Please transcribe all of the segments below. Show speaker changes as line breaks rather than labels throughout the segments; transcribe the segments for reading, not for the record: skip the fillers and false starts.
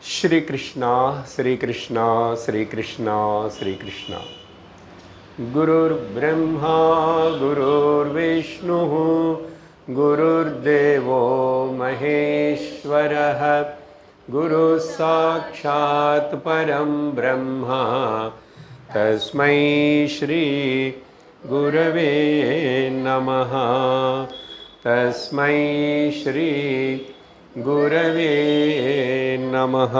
श्री कृष्णा श्री कृष्णा श्री कृष्णा श्री कृष्णा। गुरुर्ब्रह्मा गुरुर्विष्णुः गुरुर्देवो महेश्वरः गुरुः साक्षात् परं ब्रह्म तस्मै श्री गुरवे नमः। तस्मै श्री गुरवे नमः।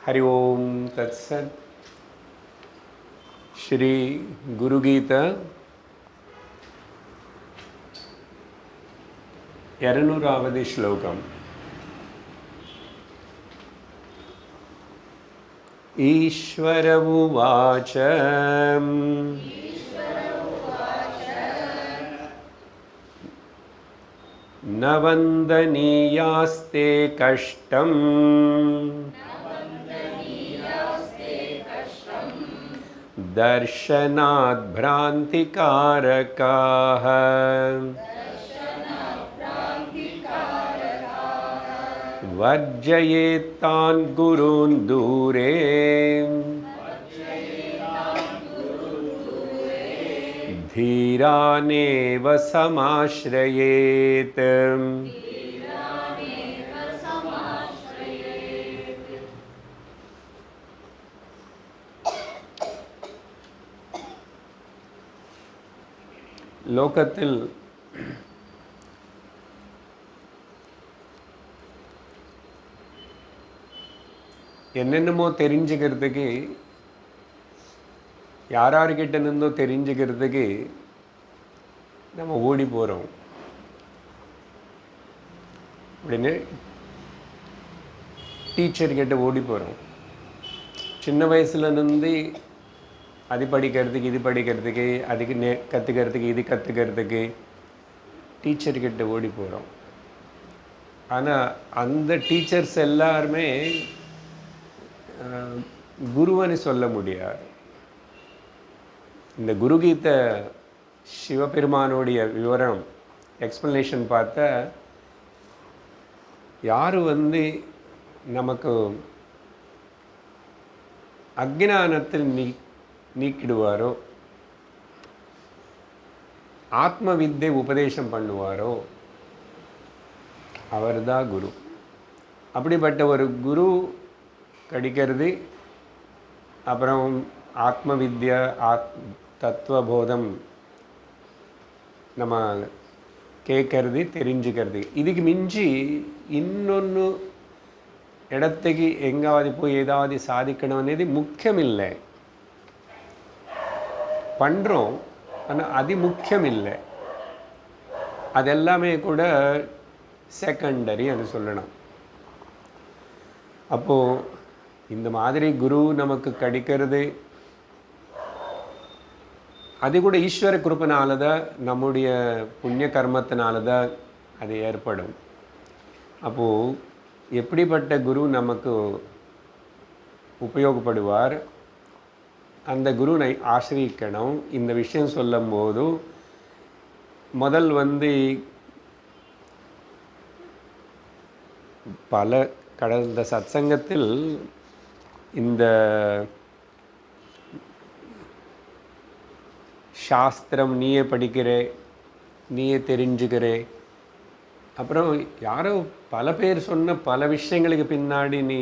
हरि ओम तत्सत्। श्री गुरु गीता 200வது श्लोकम्। ईश्वर उवाच न वन्दनीयास्ते कष्टम् दर्शनात् भ्रान्तिकारकाः वर्जयेत्तान् गुरून् दूरे धीरानेव समाश्रयेत्। லோகத்தில் என்னென்னமோ தெரிஞ்சுக்கிறதுக்கு யார்கிட்ட இருந்தோ தெரிஞ்சுக்கிறதுக்கு நம்ம ஓடி போகிறோம். அப்படின்னு டீச்சர்கிட்ட ஓடி போகிறோம். சின்ன வயசுலேருந்து அது படிக்கிறதுக்கு இது படிக்கிறதுக்கு அதுக்கு கற்றுக்கிறதுக்கு இது கற்றுக்கிறதுக்கு டீச்சர்கிட்ட ஓடி போகிறோம். ஆனால் அந்த டீச்சர்ஸ் எல்லாருமே குருவன்னு சொல்ல முடியாது. இந்த குருகீதை சிவபெருமானுடைய விவரம் எக்ஸ்பிளனேஷன் பார்த்தா யார் நமக்கு அக்ஞானத்தில் நீக்கிடுவாரோ, ஆத்ம வித்தை உபதேசம் பண்ணுவாரோ அவர்தான் குரு. அப்படிப்பட்ட ஒரு குரு கிடைக்கிறது, அப்புறம் ஆத்ம வித்யா தத்துவபோதம் நம்ம கேட்கறது தெரிஞ்சுக்கிறது, இதுக்கு மிஞ்சி இன்னொன்று இடத்துக்கு எங்காவது போய் ஏதாவது சாதிக்கணும் అనేది முக்கியம் இல்லை. பண்ணுறோம், ஆனால் அது முக்கியம் இல்லை. அதெல்லாமே கூட செகண்டரி அது சொல்லணும். அப்போது இந்த மாதிரி குரு நமக்கு கிடைக்கிறது அது கூட ஈஸ்வர கிருபைனால தான், நம்முடைய புண்ணிய கர்மத்தினால தான் அது ஏற்படும். அப்போது எப்படிப்பட்ட குரு நமக்கு உபயோகப்படுவார், அந்த குருவை ஆசிரியிக்கணும். இந்த விஷயம் சொல்லும் போது முதல் பல கடந்த சத்சங்கத்தில் இந்த சாஸ்திரம் நீயே படிக்கிறே, நீயே தெரிஞ்சுக்கிறே, அப்புறம் யாரோ பல பேர் சொன்ன பல விஷயங்களுக்கு பின்னாடி நீ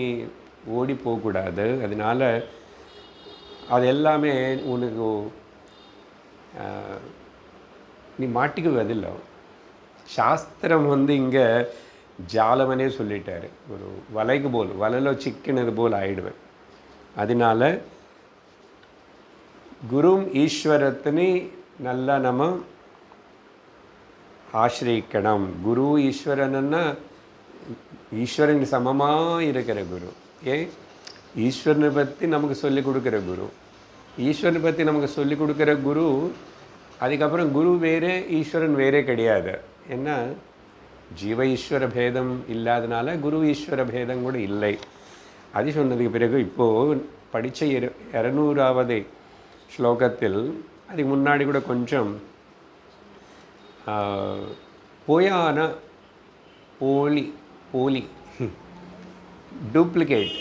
ஓடி போகக்கூடாது. அதனால் அது எல்லாமே உனக்கு நீ மாட்டிக்குவதில்லை. சாஸ்திரம் இங்கே ஜாலவனே சொல்லிட்டார், ஒரு வலைக்கு போல் வலையில சிக்கினது போல் ஆயிடுவேன். அதனால குரு ஈஸ்வரத்தினை நல்லா நம்ம ஆசிரியிக்கணும். குரு ஈஸ்வரன்னா ஈஸ்வரன் சமமாக இருக்கிற குரு. ஈஸ்வரனை பற்றி நமக்கு சொல்லிக் கொடுக்குற குரு, ஈஸ்வரனை பற்றி நமக்கு சொல்லிக் கொடுக்குற குரு. அதுக்கப்புறம் குரு வேறே ஈஸ்வரன் வேறே கிடையாது. ஏன்னா ஜீவ ஈஸ்வர பேதம் இல்லாதனால குரு ஈஸ்வர பேதம் கூட இல்லை. அது சொன்னதுக்கு பிறகு இப்போது படித்த 200வது ஸ்லோகத்தில் அதுக்கு முன்னாடி கூட கொஞ்சம் பொய்யான, போலி, போலி, டூப்ளிகேட்,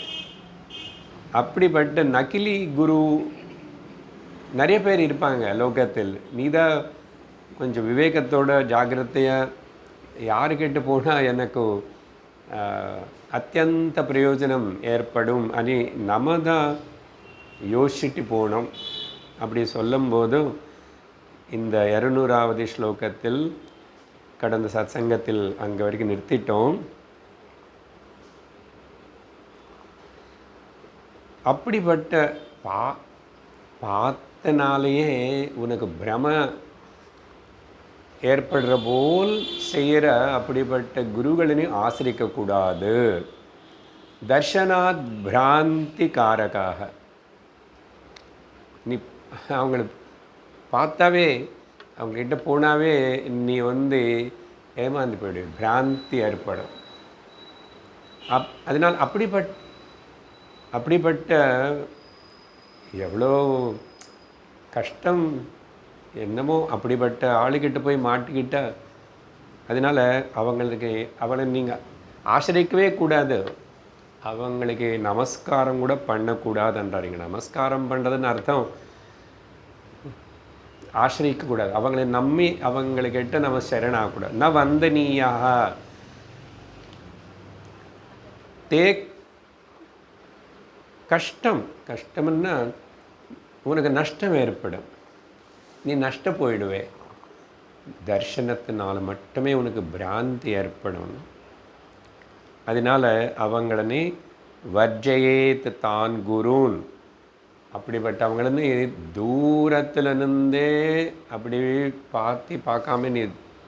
அப்படிப்பட்ட நக்கிலி குரு நிறைய பேர் இருப்பாங்க லோகத்தில். நீதான் கொஞ்சம் விவேகத்தோட ஜாகிரதையாக யாருக்கிட்ட போனால் எனக்கு అత్యంత ప్రయోజనం ఏర్పடும் అని నమదా யோசிச்சுட்டு போனோம். அப்படி சொல்லும்போது இந்த 200வது ஸ்லோகத்தில் கடந்த சத்சங்கத்தில் அங்கே வரைக்கும் நிறுத்திட்டோம். அப்படிப்பட்ட பார்த்தனாலேயே உனக்கு பிரம ஏற்படுற போல் செய்கிற அப்படிப்பட்ட குருகளையும் ஆசிரிக்கக்கூடாது. தர்ஷனாத் பிராந்தி காரகாக, நீ அவங்கள பார்த்தாவே அவங்ககிட்ட போனாவே நீ ஏமாந்து போயிடு, பிராந்தி ஏற்படும். அதனால் அப்படிப்பட்ட எவ்வளோ கஷ்டம் என்னமோ அப்படிப்பட்ட ஆளுக்கிட்ட போய் மாட்டிக்கிட்டா. அதனால் அவளை நீங்கள் ஆசிரிக்கவே கூடாது, அவங்களுக்கு நமஸ்காரம் கூட பண்ணக்கூடாதுன்றாருங்க. நமஸ்காரம் பண்ணுறதுன்னு அர்த்தம் ஆசிரிக்கக்கூடாது, அவங்களை நம்பி அவங்கக்கிட்ட நம்ம சரணாகக்கூடாது. ந வந்தனீயாக தே கஷ்டம்னா உனக்கு நஷ்டம் ஏற்படும், நீ நஷ்ட போயிடுவே. தர்ஷனத்தினால மட்டுமே உனக்கு பிராந்தி ஏற்படும். அதனால் அவங்களே வர்ஜயேத் தான் குருன், அப்படிப்பட்ட அவங்களே தூரத்தில் இருந்தே அப்படி பார்க்காம நீ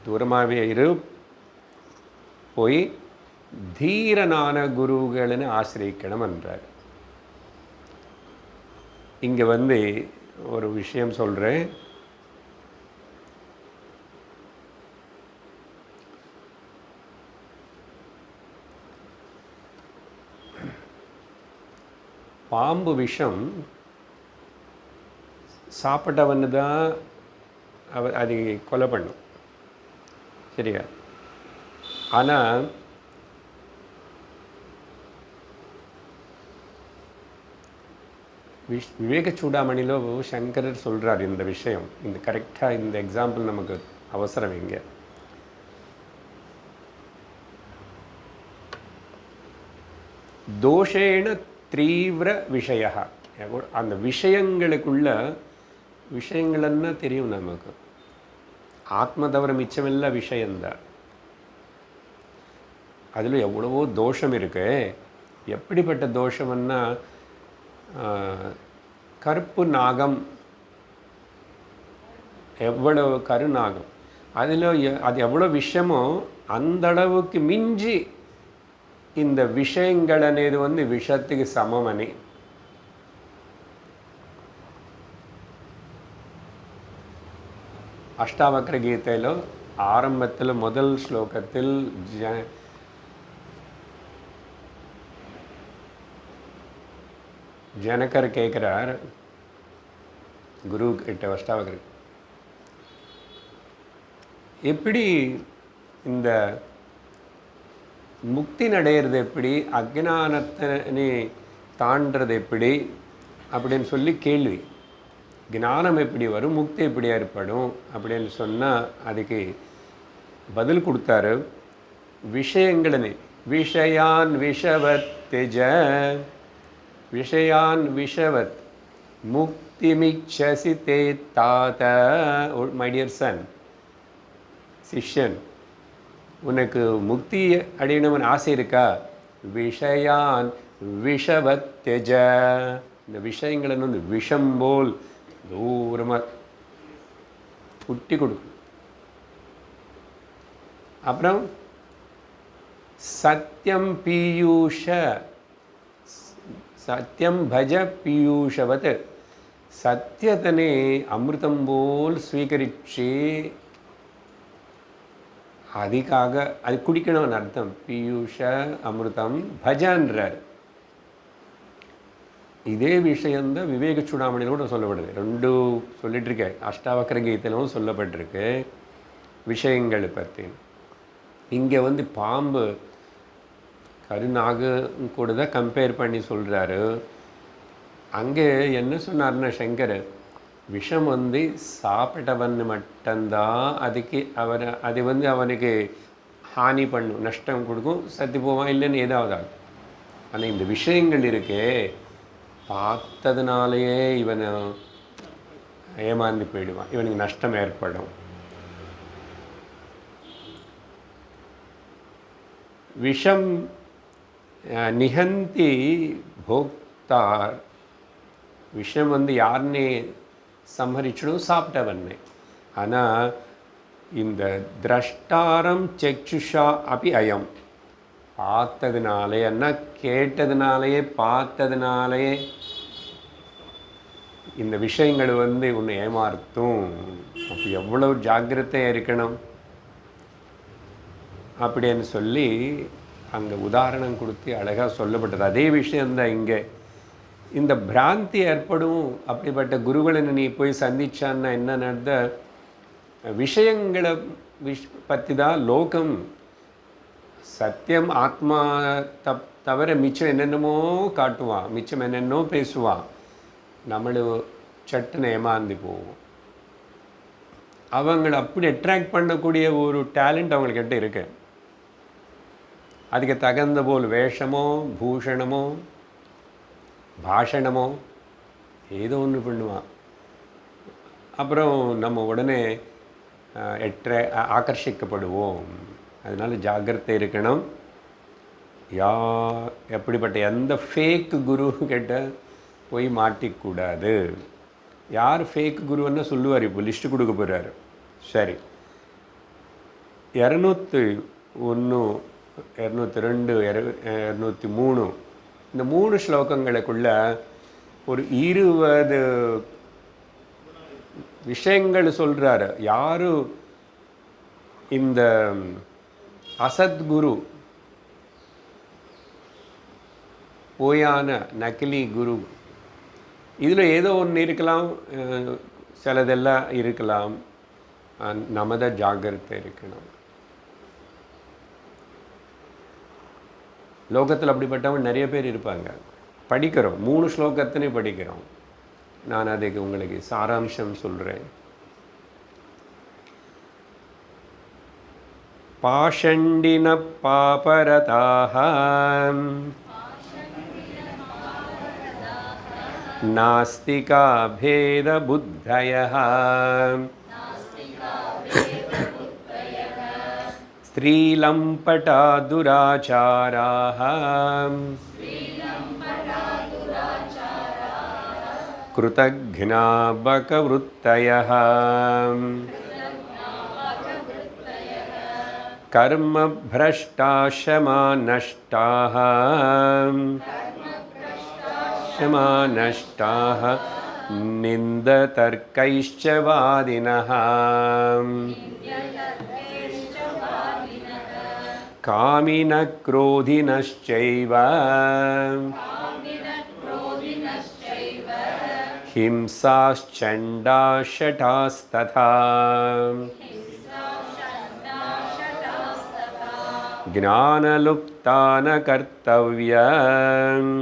தூரமாகவே இரு. போய் தீரனான குருಗಳನ್ನು ஆசிரியக்கணும் என்றார். இங்கே ஒரு விஷயம் சொல்கிறேன். பாம்பு விஷம் சாப்பிட்டவன்னு தான் அது கொலை பண்ணும், சரியா? ஆனால் விவேக சூடாமணிలో சங்கரர் சொல்கிறார் இந்த விஷயம். இந்த கரெக்டாக இந்த எக்ஸாம்பிள் நமக்கு அவசரம். இங்கே தோஷேன தீவிர விஷய, அந்த விஷயங்கள்னா தெரியும் நமக்கு. ஆத்ம தவிர மிச்சமெல்லாம் விஷயந்தான். அதில் எவ்வளவோ தோஷம் இருக்கு. எப்படிப்பட்ட தோஷம்னா கருப்பு நாகம், எவ்வளவு கருநாகம், அதில் அது எவ்வளோ விஷயமோ அந்த அளவுக்கு மிஞ்சி இந்த விஷயங்கள் అనేది விஷத்துக்கு சமமணி. அஷ்டாவக்ர கீதையில் ஆரம்பத்தில் முதல் ஸ்லோகத்தில் ஜனகர் கேட்குறார் குரு கிட்ட, அஷ்டாவக்ர, எப்படி இந்த முக்தி அடையிறது எப்படி, அஜ்ஞானத்தை தாண்டது எப்படி அப்படின்னு சொல்லி கேள்வி. ஞானம் எப்படி வரும், முக்தி எப்படி ஏற்படும் அப்படின்னு சொன்னால் அதுக்கு பதில் கொடுத்தாரு. விஷயங்களே விஷயான் விஷவத் திஜ, விஷயான் விஷவத் முக்திமிச்சசி தே தாத. மை டியர் சன், சிஷ்யன், உனக்கு முக்தி அடையணும்னு ஆசை இருக்கா? விஷயான் விஷவத் திஜ, இந்த விஷயங்களை விஷம் போல் தூரமாக குட்டி கொடுக்கும். அப்புறம் சத்தியம் பீயூஷ, சத்தியம் பஜ பீயூஷவத், சத்தியத்தனே அமிர்தம் போல் ஸ்வீகரிச்சு அதுக்காக அது குடிக்கணும்னு அர்த்தம். பீயூஷ அமிர்தம் பஜன்றார். இதே விஷயந்தான் விவேக சூடாமணியில் கூட சொல்லப்படுது. ரெண்டு சொல்லிட்டுருக்கேன், அஷ்டாவக்ர கீதையிலும் சொல்லப்பட்டிருக்கு விஷயங்களை பற்றி. இங்கே வந்து பாம்பு கருநாகு கூட தான் கம்பேர் பண்ணி சொல்கிறாரு. அங்கே என்ன சொன்னார்னா சங்கர், விஷம் வந்து சாப்பிட்டவன் மட்டும்தான் அதுக்கு அது வந்து அவனுக்கு ஹானி பண்ணும், நஷ்டம் கொடுக்கும், சத்து போவான், இல்லைன்னு ஏதாவது ஆகும். ஆனால் இந்த விஷயங்கள் இருக்கே, பார்த்ததுனாலேயே இவனை ஏமாந்து போயிடுவான், இவனுக்கு நஷ்டம் ஏற்படும். விஷம் நிகந்தி போக்தார், விஷம் வந்து யாருன்னே சம்ஹரிச்சிடும், சாப்பிட்டவன்னே. ஆனால் இந்த திரஷ்டாரம் சக்ஷுஷா அப்படி அயம், பார்த்ததுனாலே என்ன, கேட்டதுனாலேயே பார்த்ததுனாலேயே இந்த விஷயங்கள் வந்து உன்னை ஏமாற்றும். அப்போ எவ்வளவு ஜாக்கிரதையாக இருக்கணும் அப்படின்னு சொல்லி அங்கே உதாரணம் கொடுத்து அழகாக சொல்லப்பட்டது. அதே விஷயந்தான் இங்கே. இந்த பிராந்தி ஏற்படும். அப்படிப்பட்ட குருகளை நீ போய் சந்திச்சான்னா என்ன நடந்த, விஷயங்களை பற்றி தான் லோகம், சத்தியம் ஆத்மா தவிர மிச்சம் என்னென்னமோ காட்டுவான், மிச்சம் என்னென்னோ பேசுவான், நம்மளும் சட்டுன்னு ஏமாந்து போவோம். அவங்களை அப்படி அட்ராக்ட் பண்ணக்கூடிய ஒரு டேலண்ட் அவங்கக்கிட்ட இருக்கு. அதுக்கு தகுந்த போல் வேஷமோ பூஷணமோ பாஷணமோ ஏதோ ஒன்று பண்ணுவான். அப்புறம் நம்ம உடனே ஆகர்ஷிக்கப்படுவோம். அதனால ஜாக்கிரதை இருக்கணும். எப்படிப்பட்ட எந்த ஃபேக் குரு கிட்ட போய் மாட்டிக்கூடாது. யார் ஃபேக் குருன்னு சொல்லுவார், இப்போ லிஸ்ட்டு கொடுக்க போகிறாரு. சரி, 201, 202, 203 இந்த 3 ஸ்லோகங்களுக்குள்ள ஒரு 20 விஷயங்கள் சொல்கிறாரு. யாரு இந்த அசத்குரு, போயான நக்கிலி குரு, இதில் ஏதோ ஒன்று இருக்கலாம், சிலதெல்லாம் இருக்கலாம். நம்ம தான் ஜாக்கிரதை இருக்கணும். லோகத்தில் அப்படிப்பட்டவங்க நிறைய பேர் இருப்பாங்க. படிக்கிறோம், 3 ஸ்லோகத்தினே படிக்கிறோம். நான் அதுக்கு உங்களுக்கு சாராம்சம் சொல்கிறேன். பாஷண்டின பாபரதாக நாஸ்திகா பேத புத்தயः ஸ்ரீலம்படா துராச்சாராः கிருதக்ஞா பகவృத்தயः கர்ம பிரஷ்டாஷமாநஷ்டாः நஷ்டாः நிந்ததர்க்கைश्च வாதினः காமின க்ரோதினश्चैव ஹிம்சாச்சண்டா ஷடாஸ்ததா ஞானலுப்தான கர்த்தவ்யம்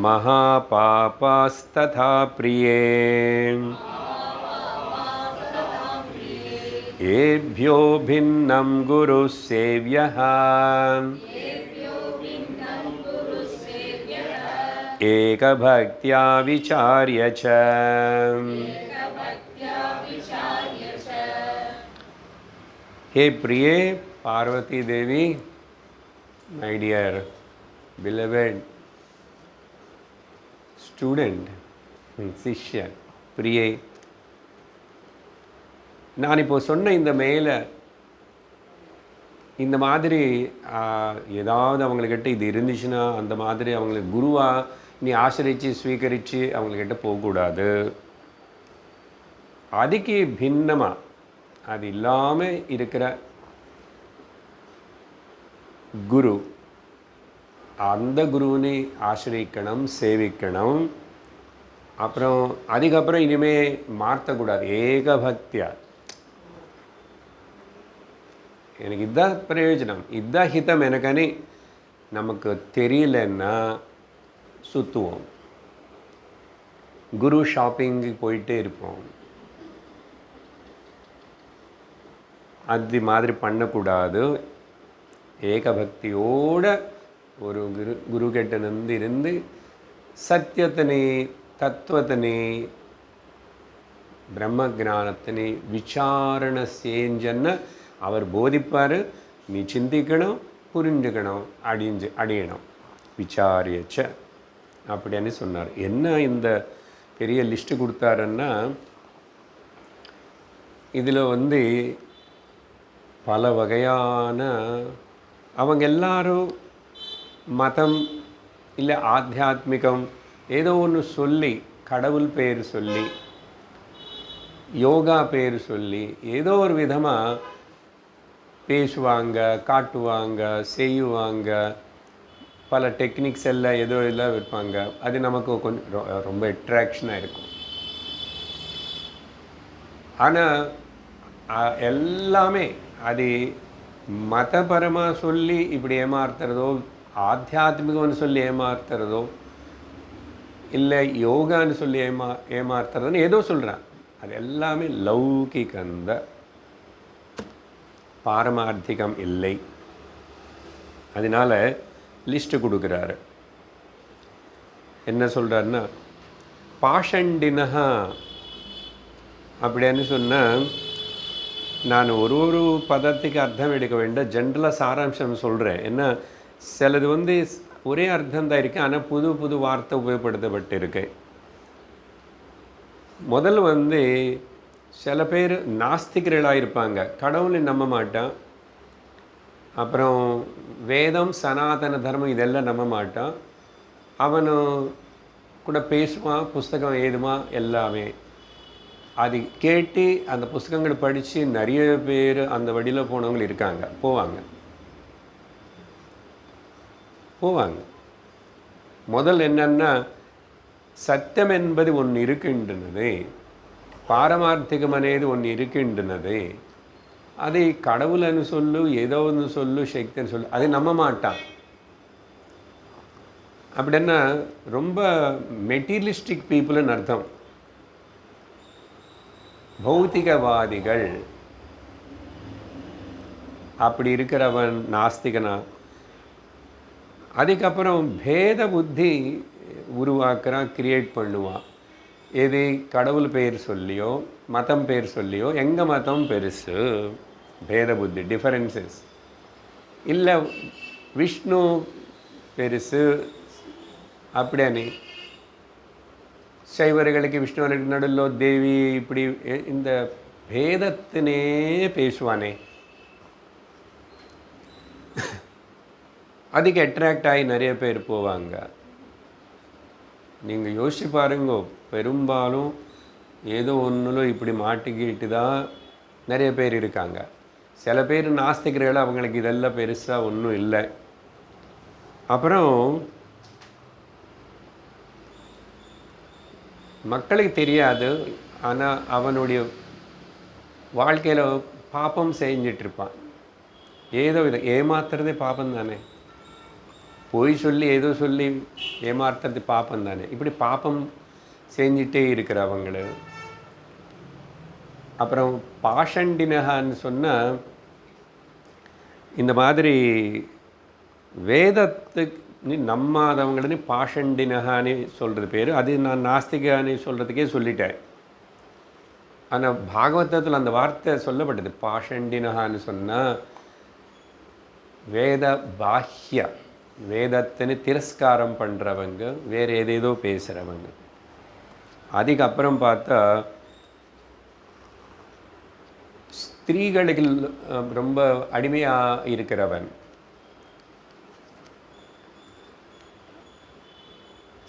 மகாபாபாஸ்ததா பிரியே ஏப்யோ பின்னம் குரு சேவ்யः ஏகபக்த்யா விசார்ய ச. हे प्रिय पार्वती देवी, my dear beloved student, சிஷ்ய பிரியே, நான் இப்போ சொன்ன இந்த மேலே இந்த மாதிரி ஏதாவது அவங்கக்கிட்ட இது இருந்துச்சுன்னா அந்த மாதிரி அவங்களுக்கு குருவாக நீ ஆசிரித்து ஸ்வீகரித்து அவங்கக்கிட்ட போகக்கூடாது. அதுக்கு பின்னமாக அது இல்லாமல் இருக்கிற குரு, அந்த குருவினை ஆசிரிக்கணும், சேவிக்கணும். அப்புறம் அதுக்கப்புறம் இனிமேல் மாற்றக்கூடாது. ஏகபக்தியா எனக்கு இதுதான் பிரயோஜனம், இதுதான் ஹிதம் எனக்கனே நமக்கு தெரியலன்னா சுற்றுவோம். குரு ஷாப்பிங்கு போயிட்டே இருப்போம். அது மாதிரி பண்ணக்கூடாது. ஏகபக்தியோட ஒரு குருக்கிட்ட இருந்து சத்தியத்தினை, தத்துவத்தினை, பிரம்ம ஜானத்தினை விசாரணை செஞ்சன்னு அவர் போதிப்பார். நீ சிந்திக்கணும், புரிஞ்சுக்கணும், அடையணும். விசாரியச்ச அப்படின்னு சொன்னார். என்ன இந்த பெரிய லிஸ்ட்டு கொடுத்தாருன்னா, இதில் பல வகையான அவங்க எல்லாரும் மதம் இல்லை ஆத்தியாத்மிகம் ஏதோ ஒன்று சொல்லி, கடவுள் பேர் சொல்லி, யோகா பேர் சொல்லி ஏதோ ஒரு விதமாக பேசுவாங்க, காட்டுவாங்க, செய்வாங்க. பல டெக்னிக்ஸ் எல்லாம் ஏதோ எல்லாம் வைப்பாங்க. அது நமக்கு கொஞ்சம் ரொம்ப அட்ராக்ஷனாக இருக்கும். ஆனால் எல்லாமே அது மதபரமாக சொல்லி இப்படி ஏமாத்துறதோ, ஆத்தியாத்மிகம்னு சொல்லி ஏமாத்துறதோ, இல்லை யோகான்னு சொல்லி ஏமாத்துறதுன்னு ஏதோ சொல்கிறான். அது எல்லாமே லௌகிகந்த, பாரமார்த்திகம் இல்லை. அதனால லிஸ்ட்டு கொடுக்குறாரு. என்ன சொல்கிறாருன்னா, பாஷண்டினஹா அப்படின்னு சொன்னால், நான் ஒரு பதத்துக்கு அர்த்தம் எடுக்க வேண்டாம், ஜென்ரலாக சாராம்சம் சொல்கிறேன். ஏன்னா சிலது ஒரே அர்த்தம் தான் இருக்குது, ஆனால் புது புது வார்த்தை உபயோகப்படுத்தப்பட்டு இருக்கு. முதல் சில பேர் நாஸ்திகர்களாக இருப்பாங்க, கடவுளை நம்ப மாட்டான், அப்புறம் வேதம், சனாதன தர்மம் இதெல்லாம் நம்ப மாட்டான். அவனு கூட பேசுவான், புஸ்தகம் ஏதுமா எல்லாமே. அது கேட்டு அந்த புஸ்தகங்களை படித்து நிறைய பேர் அந்த வழியில் போனவங்க இருக்காங்க, போவாங்க. முதல் என்னன்னா, சத்தியம் என்பது ஒன்று இருக்கின்றது, பாரமார்த்திகம் అనేది ஒன்று இருக்கின்றது. அதை கடவுள்னு சொல்லு, ஏதோ ஒன்று சொல்லு, சக்தின்னு சொல்லு, அதை நம்ப மாட்டான். அப்படின்னா ரொம்ப மெட்டீரியலிஸ்டிக் பீப்புள்னு அர்த்தம், பௌத்திகவாதிகள். அப்படி இருக்கிறவன் நாஸ்திகனா. அதுக்கப்புறம் பேத புத்தி உருவாக்குறான், கிரியேட் பண்ணுவான். எது கடவுள் பேர் சொல்லியோ, மதம் பேர் சொல்லியோ, எங்கள் மதம் பெருசு, பேத புத்தி, டிஃபரன்சஸ். இல்லை விஷ்ணு பெருசு அப்படின்னு, சைவர்களுக்கு விஷ்ணுவர்களுக்கு நடுவில் தேவி, இப்படி இந்த பேதத்தினே பேசுவானே, அதுக்கு அட்ராக்ட் ஆகி நிறைய பேர் போவாங்க. நீங்கள் யோசிச்சு பாருங்க, பெரும்பாலும் ஏதோ ஒன்றுல இப்படி மாட்டிக்கிட்டு தான் நிறைய பேர் இருக்காங்க. சில பேர் நாஸ்திகர்கள், அவங்களுக்கு இதெல்லாம் பெருசாக ஒன்றும் இல்லை. அப்புறம் மக்களுக்கு தெரியாது, ஆனால் அவனுடைய வாழ்க்கையில் பாப்பம் செஞ்சிட்ருப்பான். ஏதோ இதை ஏமாத்துறதே பாப்பம் தானே, பொய் சொல்லி ஏதோ சொல்லி ஏமாத்துறது பாப்பம் தானே. இப்படி பாப்பம் செஞ்சிட்டே இருக்கிறவங்கள. அப்புறம் பாஷண்டினகான்னு சொன்னால், இந்த மாதிரி வேதத்துக்கு நம்பாதவங்களன்னு பாஷண்டினகான்னு சொல்கிறது பேர். அது நான் நாஸ்திகான்னு சொல்கிறதுக்கே சொல்லிட்டேன். ஆனால் பாகவதத்தில் அந்த வார்த்தை சொல்லப்பட்டது. பாஷண்டினகான்னு சொன்னால் வேத பாஹ்ய, வேதத்தின்னு திரஸ்காரம் பண்ணுறவங்க, வேறு ஏதேதோ பேசுகிறவங்க. அதுக்கப்புறம் பார்த்தா ஸ்திரீகளுக்கு ரொம்ப அடிமையாக இருக்கிறவன்,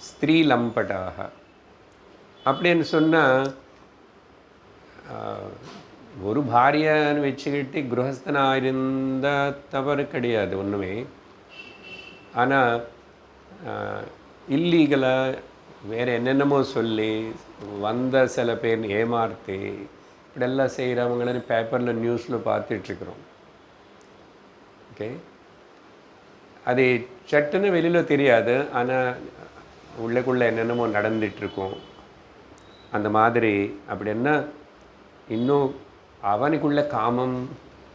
ஸ்திரீ லம்பட்டாக அப்படின்னு சொன்னால், ஒரு பாரியன்னு வச்சுக்கிட்டு குருஹஸ்தனாக இருந்தால் தவறு கிடையாது ஒன்றுமே. ஆனால் இல்லீகலாக வேறு என்னென்னமோ சொல்லி வந்த சில பேர் ஏமாற்றி இப்படியெல்லாம் செய்கிறவங்களன்னு பேப்பரில் நியூஸில் பார்த்துட்ருக்குறோம். ஓகே, அது சட்டுன்னு வெளியில் தெரியாது, ஆனால் உள்ளுக்குள்ளே என்னென்னமோ நடந்துகிட்ருக்கும். அந்த மாதிரி அப்படின்னா இன்னும் அவனுக்குள்ள காமம்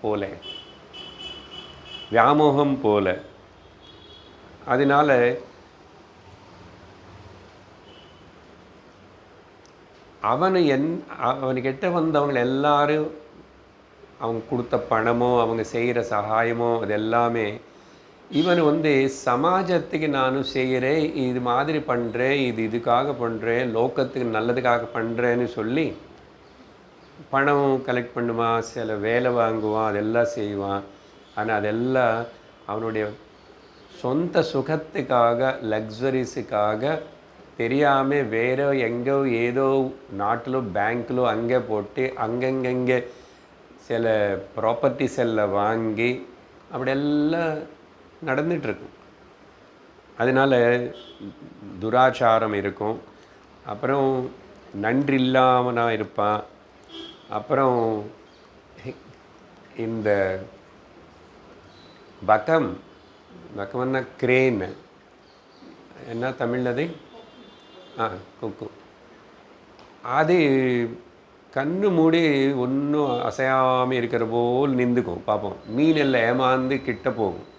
போல, வியாமோகம் போல. அதனால அவனுக்கிட்ட வந்தவங்க எல்லாரும் அவங்க கொடுத்த பணமோ அவங்க செய்கிற சகாயமோ அது எல்லாமே இவன் சமாஜத்துக்கு நானும் செய்கிறேன், இது மாதிரி பண்ணுறேன், இதுக்காக பண்ணுறேன், லோக்கத்துக்கு நல்லதுக்காக பண்ணுறேன்னு சொல்லி பணம் கலெக்ட் பண்ணுவான், சில வேலை வாங்குவான், அதெல்லாம் செய்வான். ஆனால் அதெல்லாம் அவனுடைய சொந்த சுகத்துக்காக, லக்ஸரிஸுக்காக தெரியாமல் வேறு எங்கோ ஏதோ நாட்டிலோ பேங்க்கிலோ அங்கே போட்டு அங்கங்கே சில ப்ராப்பர்ட்டிஸ் எல்லாம் வாங்கி அப்படியெல்லாம் நடந்துகிட்ருக்கு. அதனால் துராச்சாரம் இருக்கும். அப்புறம் நன்றி இல்லாமனாக இருப்பான். அப்புறம் இந்த பக்கம்னா கிரேன், என்ன தமிழ் அது? கொக்கு. அது கண்ணு மூடி ஒன்றும் அசையாமல் இருக்கிற போல் நின்றுக்கும். பார்ப்போம், மீன் எல்லாம் ஏமாந்து கிட்ட போகும்.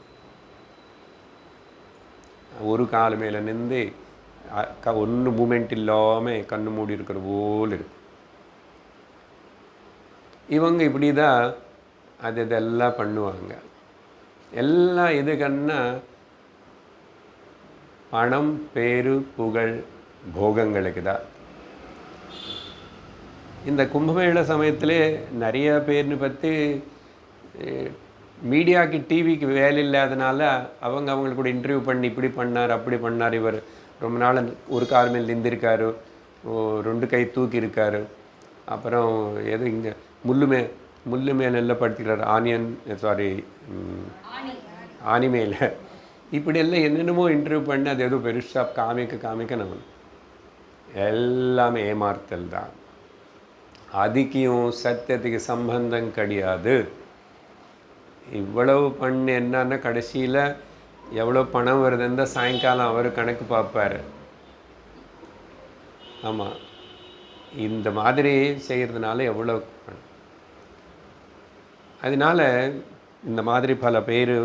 ஒரு கால் மேலே நின்று ஒன்றும் மூமெண்ட் இல்லாமல் கண்ணு மூடி இருக்கிற போல் இருக்கும். இவங்க இப்படி தான் இதெல்லாம் பண்ணுவாங்க. எல்லாம் எதுக்குன்னா பணம், பேரு, புகழ், போகங்களுக்கு தான். இந்த கும்பமேள சமயத்திலே நிறைய பேர்னு பற்றி மீடியாவுக்கு டிவிக்கு வேலை இல்லாதனால அவங்களுக்கு கூட இன்டர்வியூ பண்ணி இப்படி பண்ணார், அப்படி பண்ணார், இவர் ரொம்ப நாள் ஒரு கால் மேல் நின்றுருக்காரு, 2 கை தூக்கி இருக்காரு, அப்புறம் எது இங்கே முள்ளு மேல் எல்லாம் படுத்திக்கிறார், ஆணி மேலே, இப்படியெல்லாம் என்னென்னமோ இன்டர்வியூ பண்ணி அது ஏதோ பெருசாக காமிக்க நம்ம எல்லாமே ஏமாறுத்தல் தான். அதுக்கும் சத்தியத்துக்கு சம்பந்தம் கிடையாது. இவ்வளவு பண்ணு என்னன்னா கடைசியில் எவ்வளோ பணம் வருதுன்னு சாயங்காலம் அவர் கணக்கு பார்ப்பார். ஆமாம், இந்த மாதிரி செய்கிறதுனால எவ்வளோ பணம். அதனால் இந்த மாதிரி பல பேர்.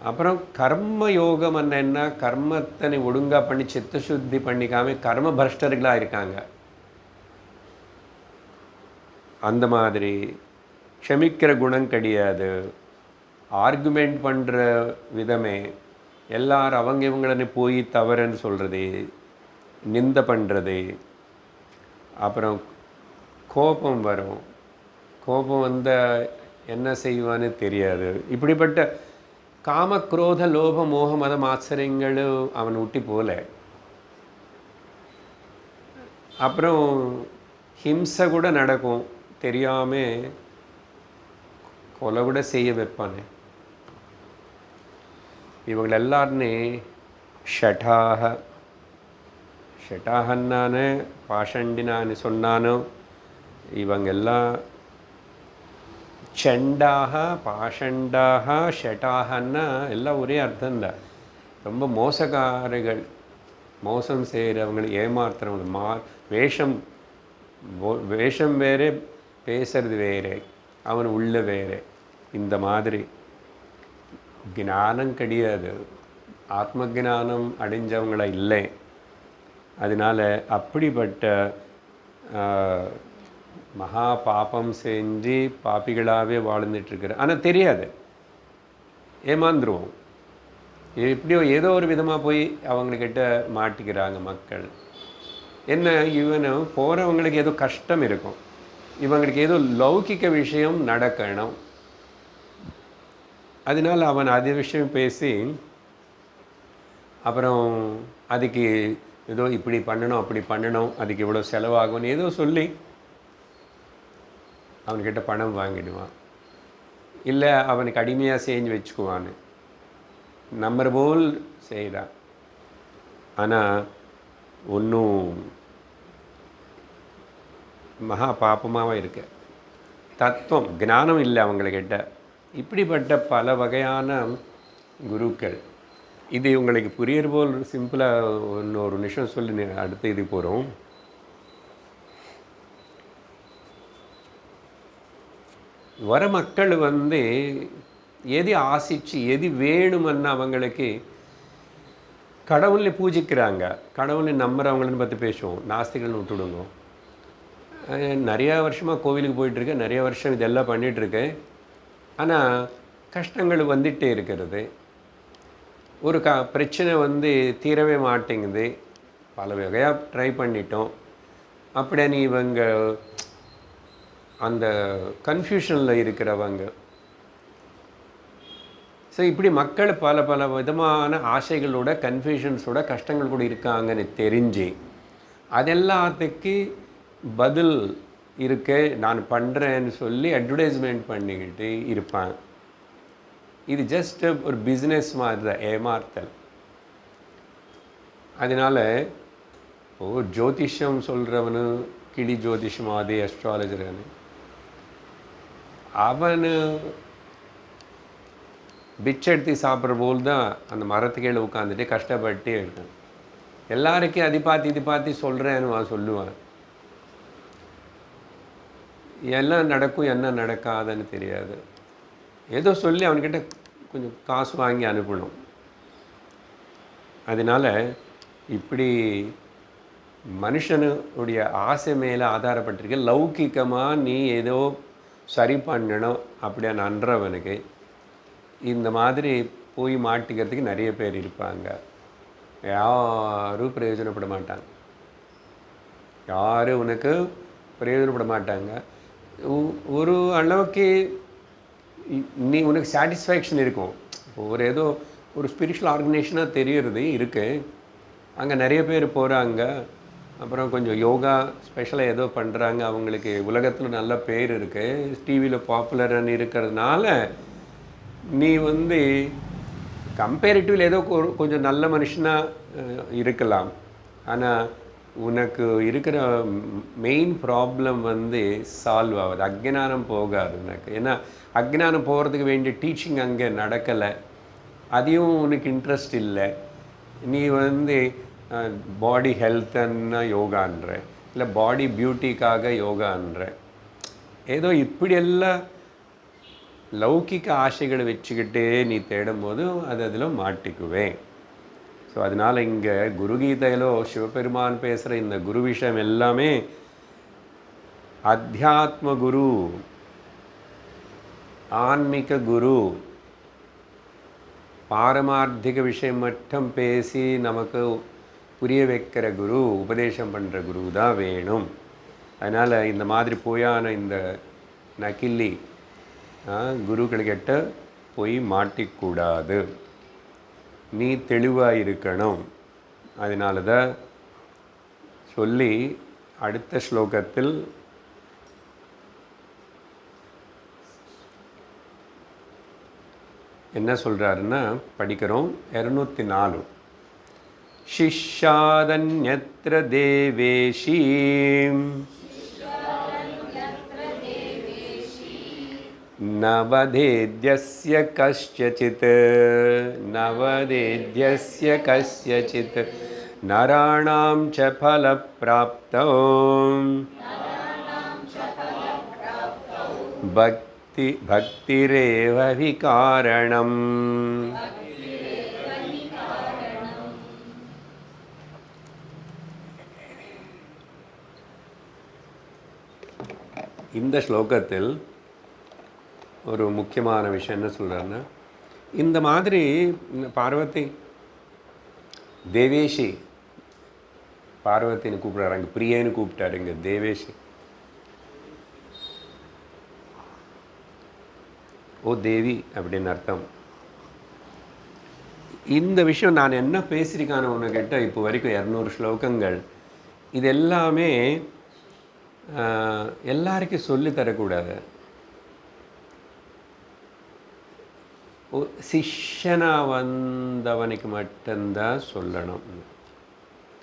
அப்புறம் கர்ம யோகம் என்ன, கர்மத்தை ஒழுங்காக பண்ணி சித்தசுத்தி பண்ணிக்காமல் கர்ம பஷ்டர்களாக இருக்காங்க. அந்த மாதிரி க்ஷமிக்கிற குணம் கிடையாது. ஆர்குமெண்ட் பண்ணுற விதமே எல்லாரும் இவங்களன்னு போய் தவறுன்னு சொல்கிறது, நிந்த பண்ணுறது. அப்புறம் கோபம் வரும். கோபம் வந்தால் என்ன செய்வான்னு தெரியாது. இப்படிப்பட்ட காம, குரோத, லோப, மோக, மதம், ஆச்சரியங்களும் அவன் விட்டி போல. அப்புறம் ஹிம்சை கூட நடக்கும், தெரியாமல் கொலை கூட செய்ய வைப்பானே. இவங்க எல்லாருமே ஷட்டாகன்னானு பாஷண்டினான்னு சொன்னானோ, இவங்கெல்லாம் சண்டாக, பாஷண்டாக, ஷட்டாகன்னா எல்லாம் ஒரே அர்த்தம்தான். ரொம்ப மோசக்காரர்கள், மோசம் செய்கிறவங்களை ஏமாத்துறவங்க. வேஷம் வேறு, பேசுறது வேறு, அவன் உள்ள வேறு. இந்த மாதிரி ஞானம் கிடையாது, ஆத்ம ஞானம் அடைஞ்சவங்கள இல்லை. அதனால் அப்படிப்பட்ட மகா பாபம் செஞ்சு பாப்பிகளாகவே வாழ்ந்துட்டுருக்குற. ஆனால் தெரியாது, ஏமாந்துருவோம். எப்படியோ ஏதோ ஒரு விதமாக போய் அவங்கக்கிட்ட மாட்டிக்கிறாங்க மக்கள். என்ன, இவனும் போகிறவங்களுக்கு ஏதோ கஷ்டம் இருக்கும், இவங்களுக்கு ஏதோ லௌகிக்க விஷயம் நடக்கணும். அதனால் அவன் அது விஷயம் பேசி அப்புறம் அதுக்கு ஏதோ இப்படி பண்ணணும், அப்படி பண்ணணும், அதுக்கு இவ்வளோ செலவாகும்னு ஏதோ சொல்லி அவன்கிட்ட பணம் வாங்கிடுவான். இல்லை அவனுக்கு அடிமையாக செஞ்சு வச்சுக்குவான்னு நம்பர் போல் செய்கிறான். ஆனால் ஒன்றும் மகா பாப்பமாகவும் இருக்கு. தத்துவம் ஞானம் இல்லை அவங்கக்கிட்ட. இப்படிப்பட்ட பல வகையான குருக்கள். இது உங்களுக்கு புரியுற போல் சிம்பிளாக ஒரு நிமிஷம் சொல்லி அடுத்த இது போகிறோம். வர மக்கள் எது ஆசிச்சு எது வேணுமன்னு அவங்களுக்கு கடவுளை பூஜிக்கிறாங்க, கடவுளை நம்புறவங்களன்னு பற்றி பேசுவோம். நாஸ்திகள்னு விட்டுடுங்க. நிறையா வருஷமாக கோவிலுக்கு போயிட்டுருக்கேன், நிறைய வருஷம் இதெல்லாம் பண்ணிகிட்ருக்கேன். ஆனால் கஷ்டங்கள் வந்துகிட்டே இருக்கிறது. ஒரு பிரச்சனை தீரவே மாட்டேங்குது. பல வகையாக ட்ரை பண்ணிட்டோம். அப்படியே இவங்க அந்த கன்ஃபியூஷனில் இருக்கிறவங்க. ஸோ இப்படி மக்கள் பல பல விதமான ஆசைகளோட கன்ஃபியூஷன்ஸோட கஷ்டங்கள் கூட இருக்காங்கன்னு தெரிஞ்சு அதெல்லாத்துக்கு பதில் இருக்கு நான் பண்ணுறேன்னு சொல்லி அட்வர்டைஸ்மெண்ட் பண்ணிக்கிட்டு இருப்பான். இது ஜஸ்ட் ஒரு பிஸ்னஸ் மாதிரி தான், ஏமாத்தல். அதனால் ஜோதிஷம் சொல்கிறவனு கிளி ஜோதிஷம் அதே அஸ்ட்ராலஜர்னு அவனு பிச்செடுத்து சாப்பிட்ற போல் தான் அந்த மரத்துக்கீழே உட்காந்துட்டு கஷ்டப்பட்டு இருக்கும். எல்லாருக்கும் அது பார்த்து இது பார்த்து சொல்கிறேன்னு சொல்லுவான். எல்லாம் நடக்கும் என்ன நடக்காதுன்னு தெரியாது. ஏதோ சொல்லி அவன்கிட்ட கொஞ்சம் காசு வாங்கி அனுப்பணும். அதனால் இப்படி மனுஷனுடைய ஆசை மேலே ஆதாரப்பட்டிருக்க லௌகிக்கமாக நீ ஏதோ சரி பண்ணணும் அப்படியே நன்றவனுக்கு இந்த மாதிரி போய் மாட்டிக்கிறதுக்கு நிறைய பேர் இருப்பாங்க. யாரும் பிரயோஜனப்பட மாட்டாங்க, யாரும் உனக்கு பிரயோஜனப்பட மாட்டாங்க. ஒரு அளவுக்கு நீ உனக்கு சாட்டிஸ்ஃபேக்ஷன் இருக்கும். ஏதோ ஒரு ஸ்பிரிச்சுவல் ஆர்கனைசேஷனாக தெரியறது இருக்குது. அங்கே நிறைய பேர் போகிறாங்க. அப்புறம் கொஞ்சம் யோகா ஸ்பெஷலாக ஏதோ பண்ணுறாங்க. அவங்களுக்கு உலகத்தில் நல்ல பேர் இருக்குது, டிவியில் பாப்புலர்னு இருக்கிறதுனால நீ கம்பேரிட்டிவில் ஏதோ கொஞ்சம் நல்ல மனுஷனாக இருக்கலாம். ஆனால் உனக்கு இருக்கிற மெயின் ப்ராப்ளம் சால்வ் ஆகுது. அக்ஞானம் போகாது உனக்கு. ஏன்னா அக்ஞானம் போகிறதுக்கு வேண்டிய டீச்சிங் அங்கே நடக்கலை, அதையும் உனக்கு இன்ட்ரெஸ்ட் இல்லை. நீ பாடி ஹெல்த்துன்னா யோகான்ற, இல்லை பாடி பியூட்டிக்காக யோகான்ற, ஏதோ இப்படியெல்லாம் லௌகிக்க ஆசைகளை வச்சுக்கிட்டே நீ தேடும்போது அதில் மாட்டிக்குவேன். ஸோ அதனால் இங்கே குருகீதையிலோ சிவபெருமான் பேசுகிற இந்த குரு விஷயம் எல்லாமே அத்தியாத்ம குரு, ஆன்மீக குரு, பாரமார்த்திக விஷயம் மட்டும் பேசி நமக்கு புரிய வைக்கிற குரு, உபதேசம் பண்ணுற குரு தான் வேணும். அதனால் இந்த மாதிரி போயான இந்த நக்கில்லி குருக்கிட்ட போய் மாட்டிக்கூடாது. நீ தெளிவாக இருக்கணும். அதனால தான் சொல்லி அடுத்த ஸ்லோகத்தில் என்ன சொல்கிறாருன்னா படிக்கிறோம். 204 சிஷ்யாதன்யத்ர தேவேஷி நவதேத்யஸ்ய கஸ்யசித் நராணாம் ச ஃபலப்ராப்தோ பக்திரேவ ஹி காரணம். இந்த ஸ்லோகத்தில் ஒரு முக்கியமான விஷயம் என்ன சொல்கிறாருன்னா, இந்த மாதிரி பார்வதி தேவேஷி, பார்வதின்னு கூப்பிட்றாங்க, பிரியன்னு கூப்பிட்டாருங்க தேவேஷி. ஓ தேவி அப்படின்னு அர்த்தம். இந்த விஷயம் நான் என்ன பேசியிருக்கான ஒன்று கேட்டால் இப்போ வரைக்கும் 200 ஸ்லோகங்கள், இது எல்லாமே எல்லாருக்கும் சொல்லித்தரக்கூடாது. சிஷ்யனாக வந்தவனுக்கு மட்டும்தான் சொல்லணும்.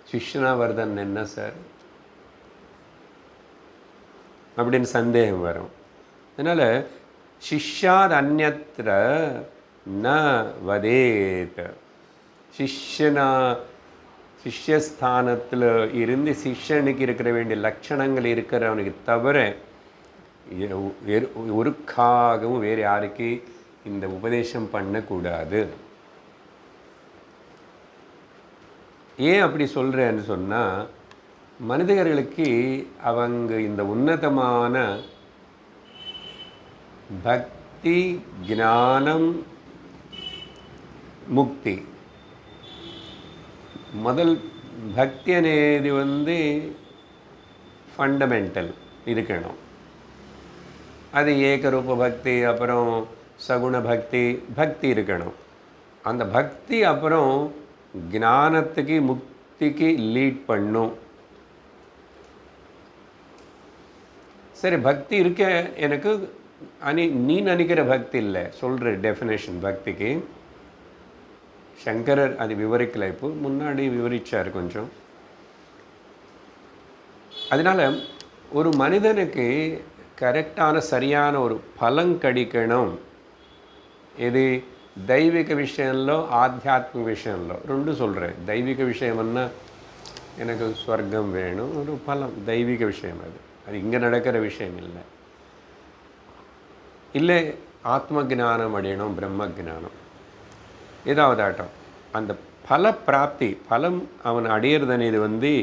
சிஷ்யனாக வருதன் என்ன சார் அப்படின்னு சந்தேகம் வரும். அதனால் சிஷ்யாத் அந்யத்ர ந வதேத். சிஷ்யஸ்தானத்தில் இருந்து சிஷ்யனுக்கு இருக்கிற வேண்டிய லட்சணங்கள் இருக்கிறவனுக்கு தவிர ஒருக்காகவும் வேறு யாருக்கு இந்த உபதேசம் பண்ணக்கூடாது. ஏன் அப்படி சொல்கிறேன்னு சொன்னால், மனிதர்களுக்கு அவங்க இந்த உன்னதமான பக்தி, ஞானம், முக்தி, முதல் பக்தி అనేది ஃபண்டமெண்டல் இருக்கணும். அது ஏகரூப பக்தி, அப்புறம் சகுண பக்தி இருக்கணும். அந்த பக்தி அப்புறம் ஞானத்துக்கு முக்திக்கு லீட் பண்ணும். சரி, பக்தி இருக்க எனக்கு நீ நினைக்கிற பக்தி இல்லை சொல்கிற டெஃபினேஷன் பக்திக்கு. சங்கரர் அது விவரிக்கலை, இப்போ முன்னாடி விவரித்தார் கொஞ்சம். அதனால் ஒரு மனிதனுக்கு கரெக்டான சரியான ஒரு பலன் கிடைக்கணும். இது దైవిక విషయంలో ఆధ్యాత్మిక విషయంలో రెండు சொல்கிறேன். దైవిక விஷயம்னா எனக்கு ஸ்வர்க்கம் வேணும், ஒரு பலம், தெய்வீக விஷயம். அது இங்கே நடக்கிற விஷயம் இல்லை. இல்லை ஆத்ம ஜானம் அடையணும், பிரம்ம ஜானம், ஏதாவது ஆட்டம். அந்த பல பிராப்தி, பலம் அவன் அடையிறதுன்னு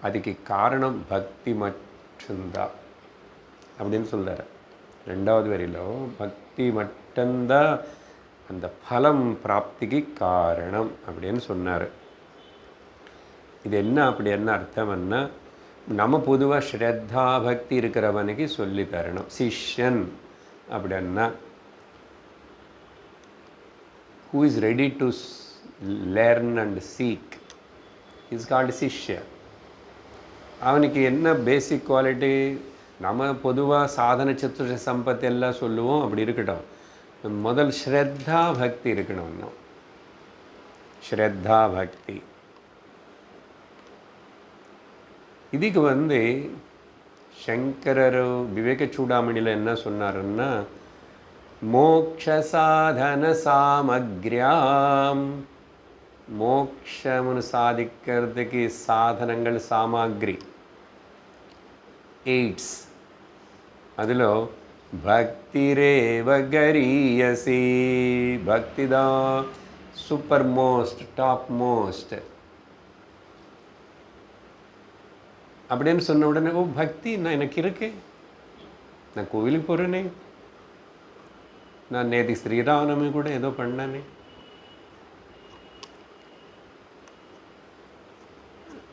அதுக்கு காரணம் பக்தி மட்டும்தான் அப்படின்னு சொல்கிறார். 2வது வரியிலோ பக்தி மட்டும்தான் அந்த பலம் பிராப்திக்கு காரணம் அப்படின்னு சொன்னார். இது என்ன அப்படி என்ன அர்த்தம்னா, நம்ம பொதுவாக ஸ்ரத்தா பக்தி இருக்கிறவனுக்கு சொல்லி தரணும். சிஷ்யன் அப்படின்னா who is ready to learn and seek is called சிஷ்ய. அவனுக்கு என்ன பேசிக் குவாலிட்டி, நம்ம பொதுவாக சாதன சத்துர சம்பத்து எல்லாம் சொல்லுவோம், அப்படி இருக்கட்டும். முதல் ஸ்ரத்தா பக்தி இருக்கணும். இன்னும் ஸ்ரத்தா பக்தி இதுக்கு சங்கரர் விவேக சூடாமணியில் என்ன சொன்னாருன்னா, மோக்ஷ சாதன சாமக்ரியாம், மோக்ஷமுன்னு சாதிக்கிறதுக்கு சாதனங்கள் சாமாகிரி எய்ட்ஸ், அதில் பக்திரேவ கரியசி, பக்தி தான் சூப்பர் மோஸ்ட், டாப் மோஸ்ட் அப்படின்னு சொன்ன உடனே, ஓ பக்தி நான் எனக்கு இருக்கு, நான் கோவிலுக்கு போகிறேனே, நான் நேதி ஸ்ரீராமனமே கூட ஏதோ பண்ணனே.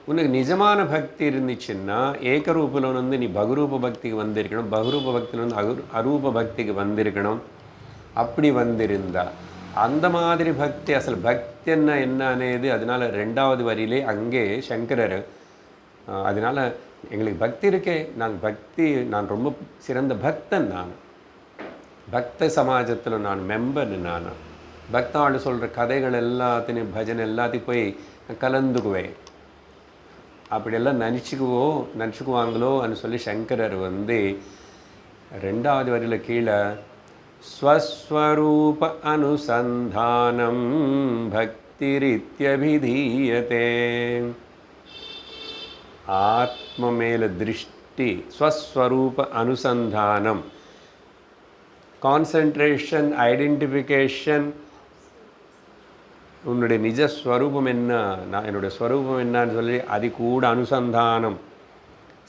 உனக்கு நிஜமான பக்தி இருந்துச்சுன்னா ஏகரூபில் நீ பகுரூப பக்திக்கு வந்திருக்கணும், பகுரூப பக்தியில் அரூப பக்திக்கு வந்திருக்கணும். அப்படி வந்திருந்தா அந்த மாதிரி பக்தி, அசல் பக்தி என்ன అనేది. அதனால 2வது வரியிலே அங்கே சங்கரர், அதனால் எங்களுக்கு பக்தி இருக்கே, நான் ரொம்ப சிறந்த பக்தன், நான் பக்த சமாஜத்தில் நான் மெம்பர், நான் பக்தாடு சொல்கிற கதைகள் எல்லாத்தையும் பஜனை எல்லாத்தையும் போய் கலந்துக்குவேன், அப்படியெல்லாம் நினச்சிக்குவாங்களோன்னு சொல்லி சங்கரர் 2வது வரியில் கீழே ஸ்வஸ்வரூப அனுசந்தானம் பக்திரித்யபிதீயதே, ஆத்ம மேல திருஷ்டி, ஸ்வஸ்வரூப அனுசந்தானம், கான்சன்ட்ரேஷன், ஐடென்டிஃபிகேஷன், உன்னுடைய நிஜஸ்வரூபம் என்ன, நான் என்னுடைய ஸ்வரூபம் என்னன்னு சொல்லி அது கூட அனுசந்தானம்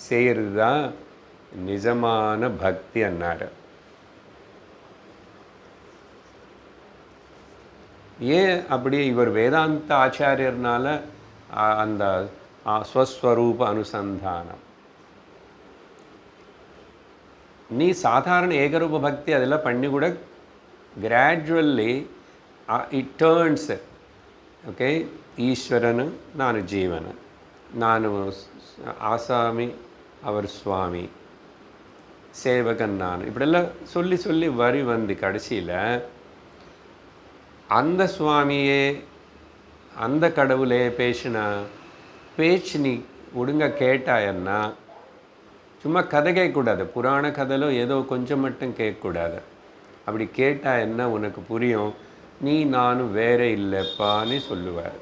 செய்கிறது தான் நிஜமான பக்தி அன்னார். ஏன் அப்படி இவர் வேதாந்த ஆச்சாரியர்னால அந்த ஸ்வஸ்வரூப அனுசந்தானம். நீ சாதாரண ஏகரூப பக்தி அதெல்லாம் பண்ணி கூட கிராஜுவல்லி இட் டர்ன்ஸ், ஓகே, ஈஸ்வரனு நான் ஜீவனு, நான் ஆசாமி அவர் சுவாமி, சேவகன் நான், இப்படியெல்லாம் சொல்லி சொல்லி வரி கடைசியில் அந்த சுவாமியே அந்த கடவுளே பேசின பேச்சு நீ ஒழுங்காக கேட்டாயன்னா, சும்மா கதை கேட்கக்கூடாது, புராண கதையிலோ ஏதோ கொஞ்சம் மட்டும் கேட்கக்கூடாது. அப்படி கேட்டால் என்ன உனக்கு புரியும்? நீ நானும் வேற இல்லைப்பான்னு சொல்லுவார்.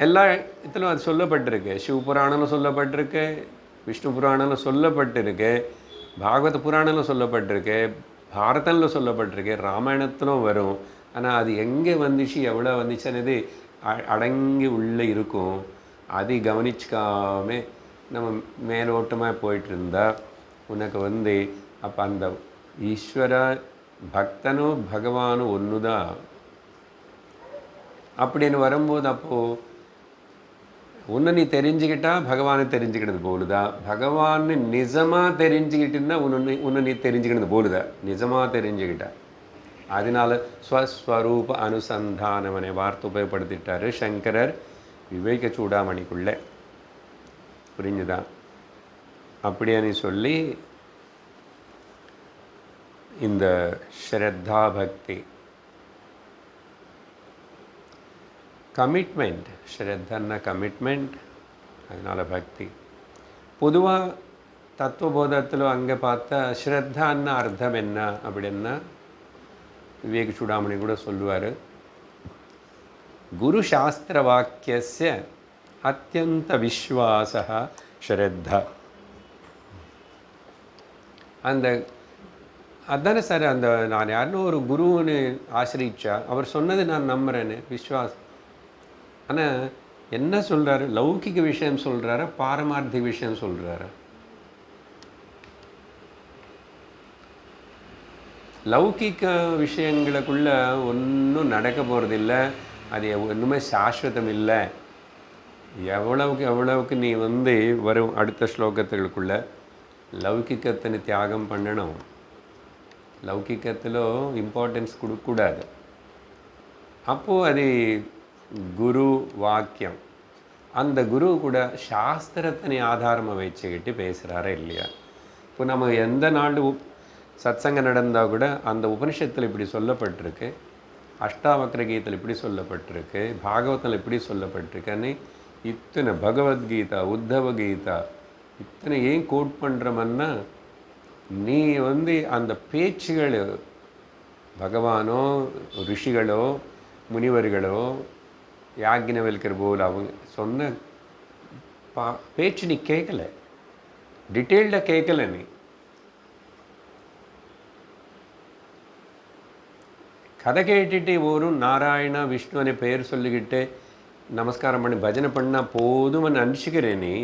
எல்லா இடத்துலையும் அது சொல்லப்பட்டிருக்கு. சிவபுராணம்னு சொல்லப்பட்டிருக்கு, விஷ்ணு புராணம்னு சொல்லப்பட்டிருக்கு, பாகவத புராணம்னு சொல்லப்பட்டிருக்கு, பாரதத்தில் சொல்லப்பட்டிருக்கு, ராமாயணத்திலும் வரும். ஆனால் அது எங்கே வந்துச்சு, எவ்வளோ வந்துச்சுன்னு அடங்கி உள்ளே இருக்கும். அதை கவனிச்சிக்காம நம்ம மேலோட்டமாக போயிட்டு இருந்தால் உனக்கு அப்போ அந்த ஈஸ்வர பக்தனும் பகவானும் ஒன்று தான். அப்படின்னு வரும்போது அப்போது ஒன்று நீ தெரிஞ்சுக்கிட்டா பகவானை தெரிஞ்சுக்கிட்டது போலுதா, பகவான்னு நிஜமாக தெரிஞ்சுக்கிட்டுன்னா உன்னை நீ தெரிஞ்சுக்கிட்டது போலுதா, நிஜமாக தெரிஞ்சுக்கிட்டா. அதனால ஸ்வஸ்வரூப அனுசந்தானமனை வார்த்தை உபயோகப்படுத்திட்டார் சங்கரர் விவேக சூடாமணிக்குள்ளே. புரிஞ்சுதா? அப்படின்னு சொல்லி இந்த ஸ்ரத்தா பக்தி கமிட்மெண்ட், ஸ்ரத்தன்னா கமிட்மெண்ட், அதனால் பக்தி. பொதுவாக தத்துவபோதத்தில் அங்கே பார்த்தா ஸ்ரத்தான்னா அர்த்தம் என்ன அப்படின்னா விவேக சூடாமணி கூட சொல்லுவார், குரு சாஸ்திர வாக்கியஸ்ய அத்தியந்த விஸ்வாசா ஸ்ரத்தா. அதானே சார், நான் யாருன்னு ஒரு குருன்னு ஆசிரிச்சா அவர் சொன்னது நான் நம்புகிறேன்னு விஸ்வாசம். ஆனால் என்ன சொல்கிறாரு? லௌகிக விஷயம் சொல்கிறாரா, பாரமார்த்திக விஷயம் சொல்கிறாரா? லௌகிக விஷயங்களுக்குள்ளே ஒன்றும் நடக்க போகிறதில்ல, அது ஒன்றுமே சாஸ்வதம் இல்லை. எவ்வளவுக்கு நீ வரும் அடுத்த ஸ்லோகத்துகளுக்குள்ள லௌகிக்கத்தை தியாகம் பண்ணணும். லௌகிக்கத்தில் இம்பார்ட்டன்ஸ் கொடுக்கக்கூடாது. அப்போது அது குரு வாக்கியம், அந்த குரு கூட சாஸ்திரத்தினை ஆதாரமாக வச்சுக்கிட்டு பேசுகிறாரா இல்லையா? இப்போ நம்ம எந்த நாள் சத்சங்கம் நடந்தால் கூட அந்த உபனிஷத்தில் இப்படி சொல்லப்பட்டிருக்கு, அஷ்டாவக்ர கீதையில் இப்படி சொல்லப்பட்டிருக்கு, பாகவத்தில் இப்படி சொல்லப்பட்டிருக்குன்னு இத்தனை பகவத்கீதா, உத்தவ கீதா இத்தனை ஏன் கோட் பண்ணுறோம்னா, நீ அந்த பேச்சுகள் பகவானோ ரிஷிகளோ முனிவர்களோ யாக்ஞவல்கர் போல் அவங்க சொன்ன பேச்சு நீ கேட்கல, டீட்டெயில்டாக கேட்கல. நீ கதை கேட்டுட்டு ஒரு நாராயணா விஷ்ணுவனை பெயர் சொல்லிக்கிட்டு நமஸ்காரம் பண்ணி பஜனை பண்ணால் போதும்னு நினச்சிக்கிறேன். நீ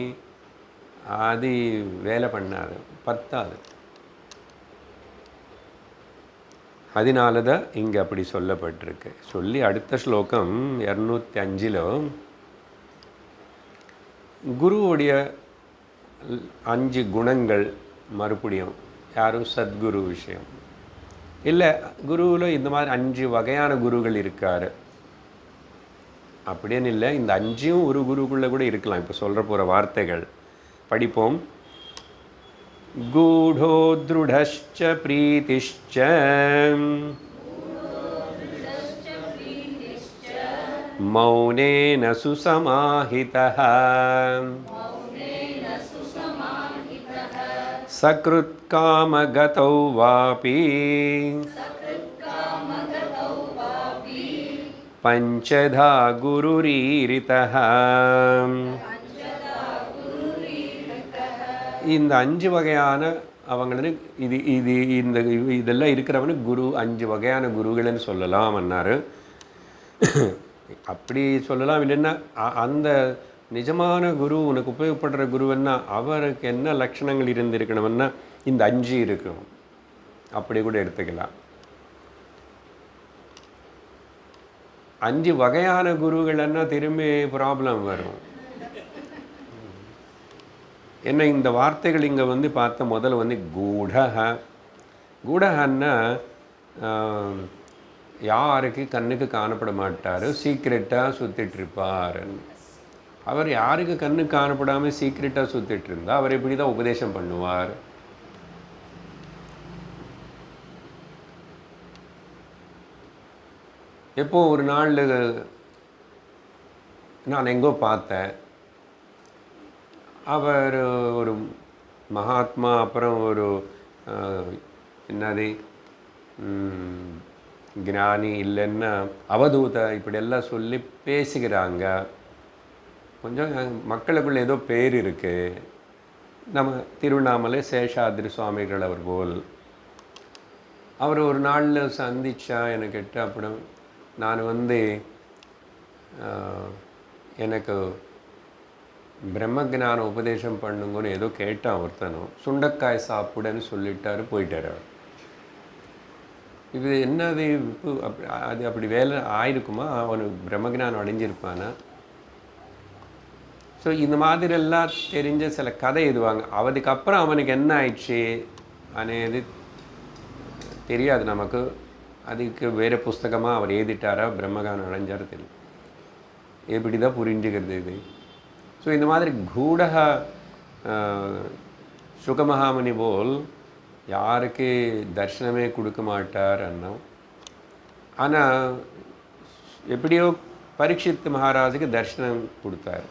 அது வேலை பண்ணாது, பத்தாது. அதனால தான் இங்கே அப்படி சொல்லப்பட்டிருக்கு. சொல்லி அடுத்த ஸ்லோகம் 205 குருவுடைய 5 குணங்கள் மறுபடியும் யாரும் சத்குரு விஷயம் இல்லை. குருவில் இந்த மாதிரி 5 வகையான குருகள் இருக்கார் அப்படின்னு இல்லை. இந்த 5ம் ஒரு குருக்குள்ளே கூட இருக்கலாம். இப்போ சொல்கிற போகிற வார்த்தைகள் படிப்போம். கூடோ திருடஷ்ச பிரீதிஷ்ச மௌனேன சுசமாஹிதः சக்ருத்காமகதௌ வாபி பஞ்சதா குருரீரிதः. இந்த 5 வகையான அவங்களுக்கு இதெல்லாம் இருக்கிறவனுக்கு குரு 5 வகையான குருகள்னு சொல்லலாம்னாரு. அப்படி சொல்லலாம். இல்லைன்னா அந்த நிஜமான குரு உனக்கு உபயோகப்படுற குருவன்னா அவருக்கு என்ன லட்சணங்கள் இருந்திருக்கணும்னா இந்த 5 இருக்கும். அப்படி கூட எடுத்துக்கலாம். 5 வகையான குருகள்னா திரும்பி ப்ராப்ளம் வரும். என்ன இந்த வார்த்தைகள் இங்கே பார்த்த முதல்ல கூடஹன்னா யாருக்கு கண்ணுக்கு காணப்பட மாட்டார், சீக்ரெட்டாக சுற்றிட்டுருப்பார். அவர் யாருக்கு கண்ணுக்கு காணப்படாமல் சீக்ரெட்டாக சுற்றிட்டு இருந்தால் அவர் எப்படி தான் உபதேசம் பண்ணுவார்? எப்போ ஒரு நாள் நான் எங்கோ பார்த்தேன், அவர் ஒரு மகாத்மா, அப்புறம் ஒரு என்னது ஞானி இல்லைன்னா அவதூத இப்படியெல்லாம் சொல்லி பேசுகிறாங்க. கொஞ்சம் மக்களுக்குள்ள ஏதோ பேர் இருக்குது. நம்ம திருவண்ணாமலை சேஷாத்ரி சுவாமிகள் அவர் போல் அவர் ஒரு நாளில் சந்திச்சா எனக்கு கேட்டு அப்படி நான் எனக்கு பிரம்மஜான உபதேசம் பண்ணுங்கன்னு ஏதோ கேட்டான் ஒருத்தனும். சுண்டக்காய் சாப்பிடுன்னு சொல்லிட்டாரு, போயிட்டார் அவர். இது என்னது இப்போ அது அப்படி வேலை ஆயிருக்குமா? அவனுக்கு பிரம்மஜானம் அடைஞ்சிருப்பானா? ஸோ இந்த மாதிரியெல்லாம் தெரிஞ்ச சில கதை எழுதுவாங்க. அதுக்கப்புறம் அவனுக்கு என்ன ஆயிடுச்சு అనేది தெரியாது நமக்கு. அதுக்கு வேறு புஸ்தகமாக அவர் எழுதிட்டாரா, பிரம்மஜானம் அடைஞ்சாரு தெரியும். எப்படி தான் புரிஞ்சுக்கிறது இது? ஸோ இந்த மாதிரி கூடக சுகமகாமுனி போல் யாருக்கு தர்ஷனமே கொடுக்க மாட்டார் அண்ணன். ஆனால் எப்படியோ பரீட்சித் மகாராஜுக்கு தர்ஷனம் கொடுத்தார்.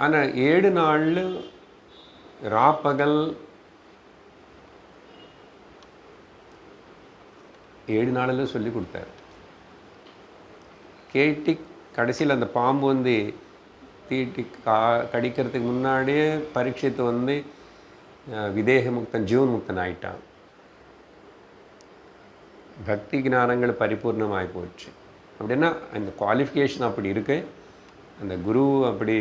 ஆனால் 7 நாள் ராப்பகல் 7 நாளில் சொல்லி கொடுத்தார். கேட்டி கடைசியில் அந்த பாம்பு தீட்டி கடிக்கிறதுக்கு முன்னாடியே பரீட்சித்து விதேக முக்தன் ஜீவன் முக்தன் ஆயிட்டான். பக்தி ஞானங்கள் பரிபூர்ணமாகி போச்சு. அப்படின்னா அந்த குவாலிஃபிகேஷன் அப்படி இருக்கு. அந்த குரு அப்படி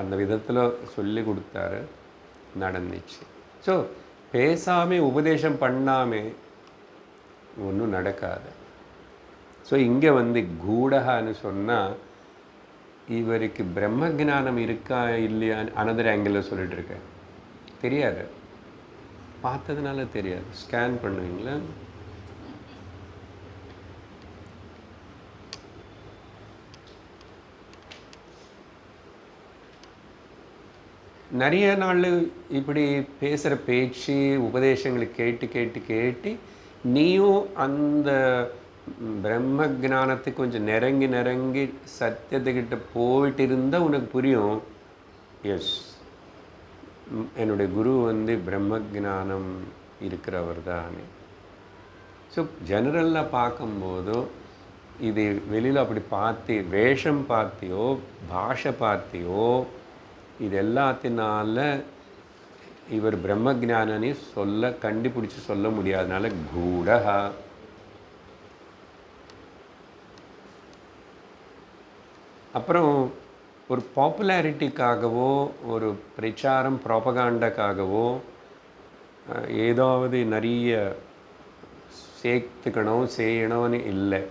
அந்த விதத்தில் சொல்லி கொடுத்தாரு, நடந்துச்சு. ஸோ பேசாமல் உபதேசம் பண்ணாமல் ஒன்றும் நடக்காது. ஸோ இங்கே கூடகான்னு சொன்னால் இவருக்கு பிரம்ம ஜானம் இருக்கா இல்லையான்னு அனதர் ஆங்கிளில் சொல்லிட்டு இருக்கேன். தெரியாது, பார்த்ததுனால தெரியாது. ஸ்கேன் பண்ணுவீங்களா? நிறைய நாள் இப்படி பேசுகிற பேச்சு உபதேசங்களை கேட்டு கேட்டு கேட்டு நீயும் அந்த பிரம்ம ஜானத்துக்கு கொஞ்சம் நெருங்கி சத்தியத்துக்கிட்ட போயிட்டு இருந்தால் உனக்கு புரியும், எஸ் என்னுடைய குரு பிரம்ம ஜானம் இருக்கிறவர் தான். ஸோ ஜெனரலாக பார்க்கும்போதோ இது வெளியில் அப்படி பார்த்து வேஷம் பார்த்தியோ பாஷை பார்த்தியோ இது எல்லாத்தினால இவர் பிரம்ம ஜானனி கண்டுபிடிச்சி சொல்ல முடியாதனால கூடஹா. அப்புறம் ஒரு பாப்புலாரிட்டிக்காகவோ ஒரு பிரச்சாரம் ப்ராபகாண்டாக்காகவோ ஏதாவது நிறைய சேர்த்துக்கணும் செய்யணும்னு இல்லை.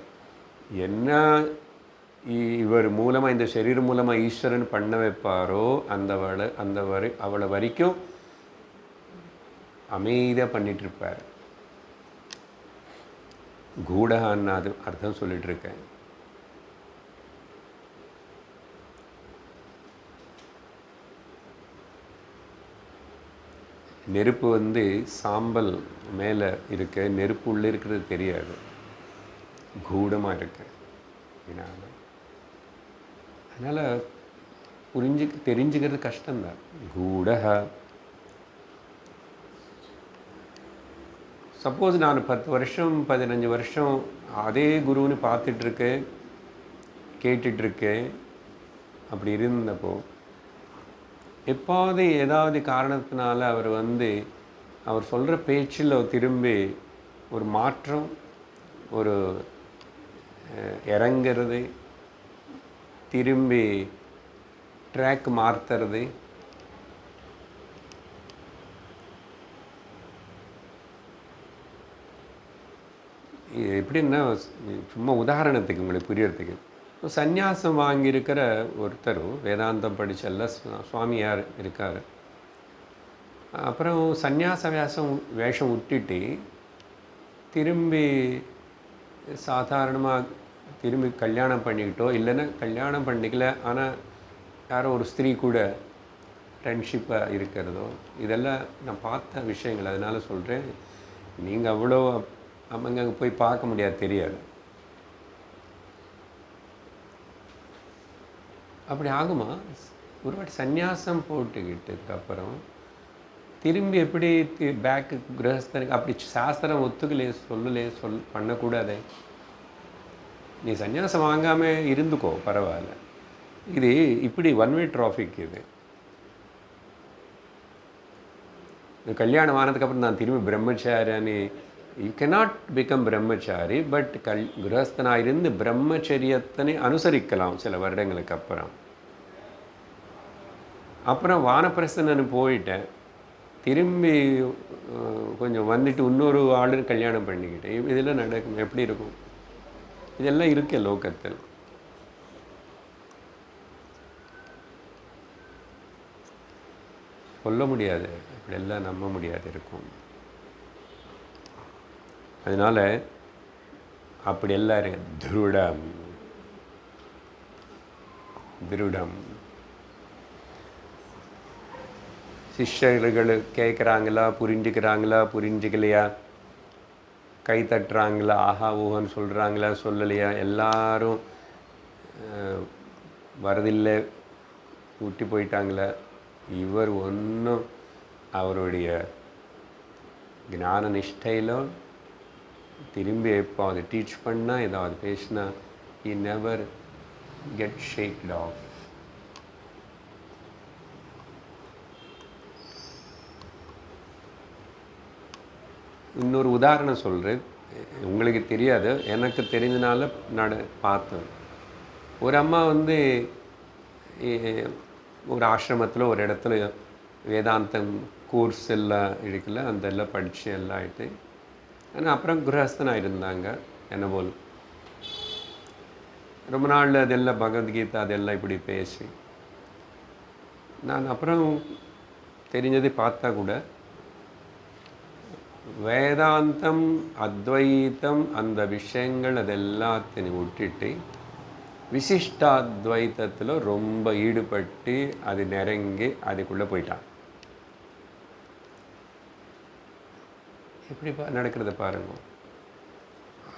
என்ன இவர் மூலமாக இந்த சரீரம் மூலமாக ஈஸ்வரன் பண்ண வைப்பாரோ அவளை வரைக்கும் அமைதியாக பண்ணிகிட்ருப்பார். கூடகான்னு அது அர்த்தம் சொல்லிகிட்ருக்கேன். நெருப்பு சாம்பல் மேலே இருக்க, நெருப்பு உள்ளே இருக்கிறது தெரியாது, கூடமாக இருக்கு. அதனால் தெரிஞ்சுக்கிறது கஷ்டம்தான். கூடக சப்போஸ் நான் 10 வருஷம் 15 வருஷம் அதே குருன்னு பார்த்துட்ருக்கேன், கேட்டுட்ருக்கேன். அப்படி இருந்தப்போ எப்பாவது ஏதாவது காரணத்தினால அவர் அவர் சொல்கிற பேச்சில் திரும்பி ஒரு மாற்றம், ஒரு இறங்கிறது, திரும்பி ட்ராக் மாற்றுறது, எப்படின்னா சும்மா உதாரணத்துக்கு உங்களுக்கு புரியறதுக்கு, சந்நியாசம் வாங்கியிருக்கிற ஒருத்தர் வேதாந்தம் படிச்செல்லாம் சுவாமியார் இருக்கார். அப்புறம் சந்நியாச வேஷம் விட்டுட்டு திரும்பி சாதாரணமாக திரும்பி கல்யாணம் பண்ணிக்கிட்டோ இல்லைன்னா கல்யாணம் பண்ணிக்கல ஆனால் யாரோ ஒரு ஸ்திரீ கூட ஃப்ரெண்ட்ஷிப்பாக இருக்கிறதோ, இதெல்லாம் நான் பார்த்த விஷயங்கள். அதனால் சொல்கிறேன், நீங்கள் அவ்வளோ அவங்க அங்கே போய் பார்க்க முடியாது, தெரியாது. அப்படி ஆகுமா? ஒரு வாட்டி சந்நியாசம் போட்டுக்கிட்டதுக்கு அப்புறம் திரும்பி எப்படி பேக்கு கிரகஸ்தனுக்கு அப்படி சாஸ்திரம் ஒத்துக்கலையே சொல்லலையே பண்ணக்கூடாதே. நீ சந்நியாசம் வாங்காமல் இருந்துக்கோ, பரவாயில்ல. இது இப்படி ஒன் வே டிராஃபிக். இது கல்யாணம் ஆனதுக்கப்புறம் நான் திரும்பி பிரம்மச்சாரியான்னு யூ கெனாட் பிகம் பிரம்மச்சாரி. பட் கிரகஸ்தனாக இருந்து பிரம்மச்சரியத்தனை அனுசரிக்கலாம் சில வருடங்களுக்கு அப்புறம் வானப்பிரசன்னு போயிட்டேன். திரும்பி கொஞ்சம் வந்துட்டு இன்னொரு ஆளு கல்யாணம் பண்ணிக்கிட்டேன். இதெல்லாம் நடக்கும். எப்படி இருக்கும்? இதெல்லாம் இருக்கு லோகத்தில். சொல்ல முடியாது, இப்படியெல்லாம் நம்ப முடியாது இருக்கும். அதனால் அப்படி எல்லாரும் திருடம் சிஷ்யர்கள் கேட்குறாங்களா, புரிஞ்சுக்கலையா, கை தட்டுறாங்களா, ஆஹா ஊஹன்னு சொல்கிறாங்களா, சொல்லலையா, எல்லாரும் வரதில்லை, ஊட்டி போயிட்டாங்களா, இவர் ஒன்றும் அவருடைய ஞான நிஷ்டையில் திரும்பி எப்போ அதை டீச் பண்ணால் ஏதாவது பேசினா he never get shaken off. இன்னொரு உதாரணம் சொல்கிறேன், உங்களுக்கு தெரியாது, எனக்கு தெரிஞ்சனால பார்த்தேன். ஒரு அம்மா ஒரு ஆசிரமத்தில் ஒரு இடத்துல வேதாந்தம் கோர்ஸ் எல்லாம் இருக்குல்ல, அந்த எல்லாம் படித்து எல்லாம் ஆகிட்டு, ஆனால் அப்புறம் கிரகஸ்தனாக இருந்தாங்க. என்ன போல் ரொம்ப நாள் அதெல்லாம் பகவத்கீதா அதெல்லாம் இப்படி பேசி நான் அப்புறம் தெரிஞ்சதை பார்த்தா கூட வேதாந்தம் அத்வைத்தம் அந்த விஷயங்கள் அதெல்லாத்தையும் விட்டுட்டு விசிஷ்டாத்வைத்தத்தில் ரொம்ப ஈடுபட்டு அது நெருங்கி அதுக்குள்ளே போயிட்டான். எப்படி நடக்கிறத பாருங்க.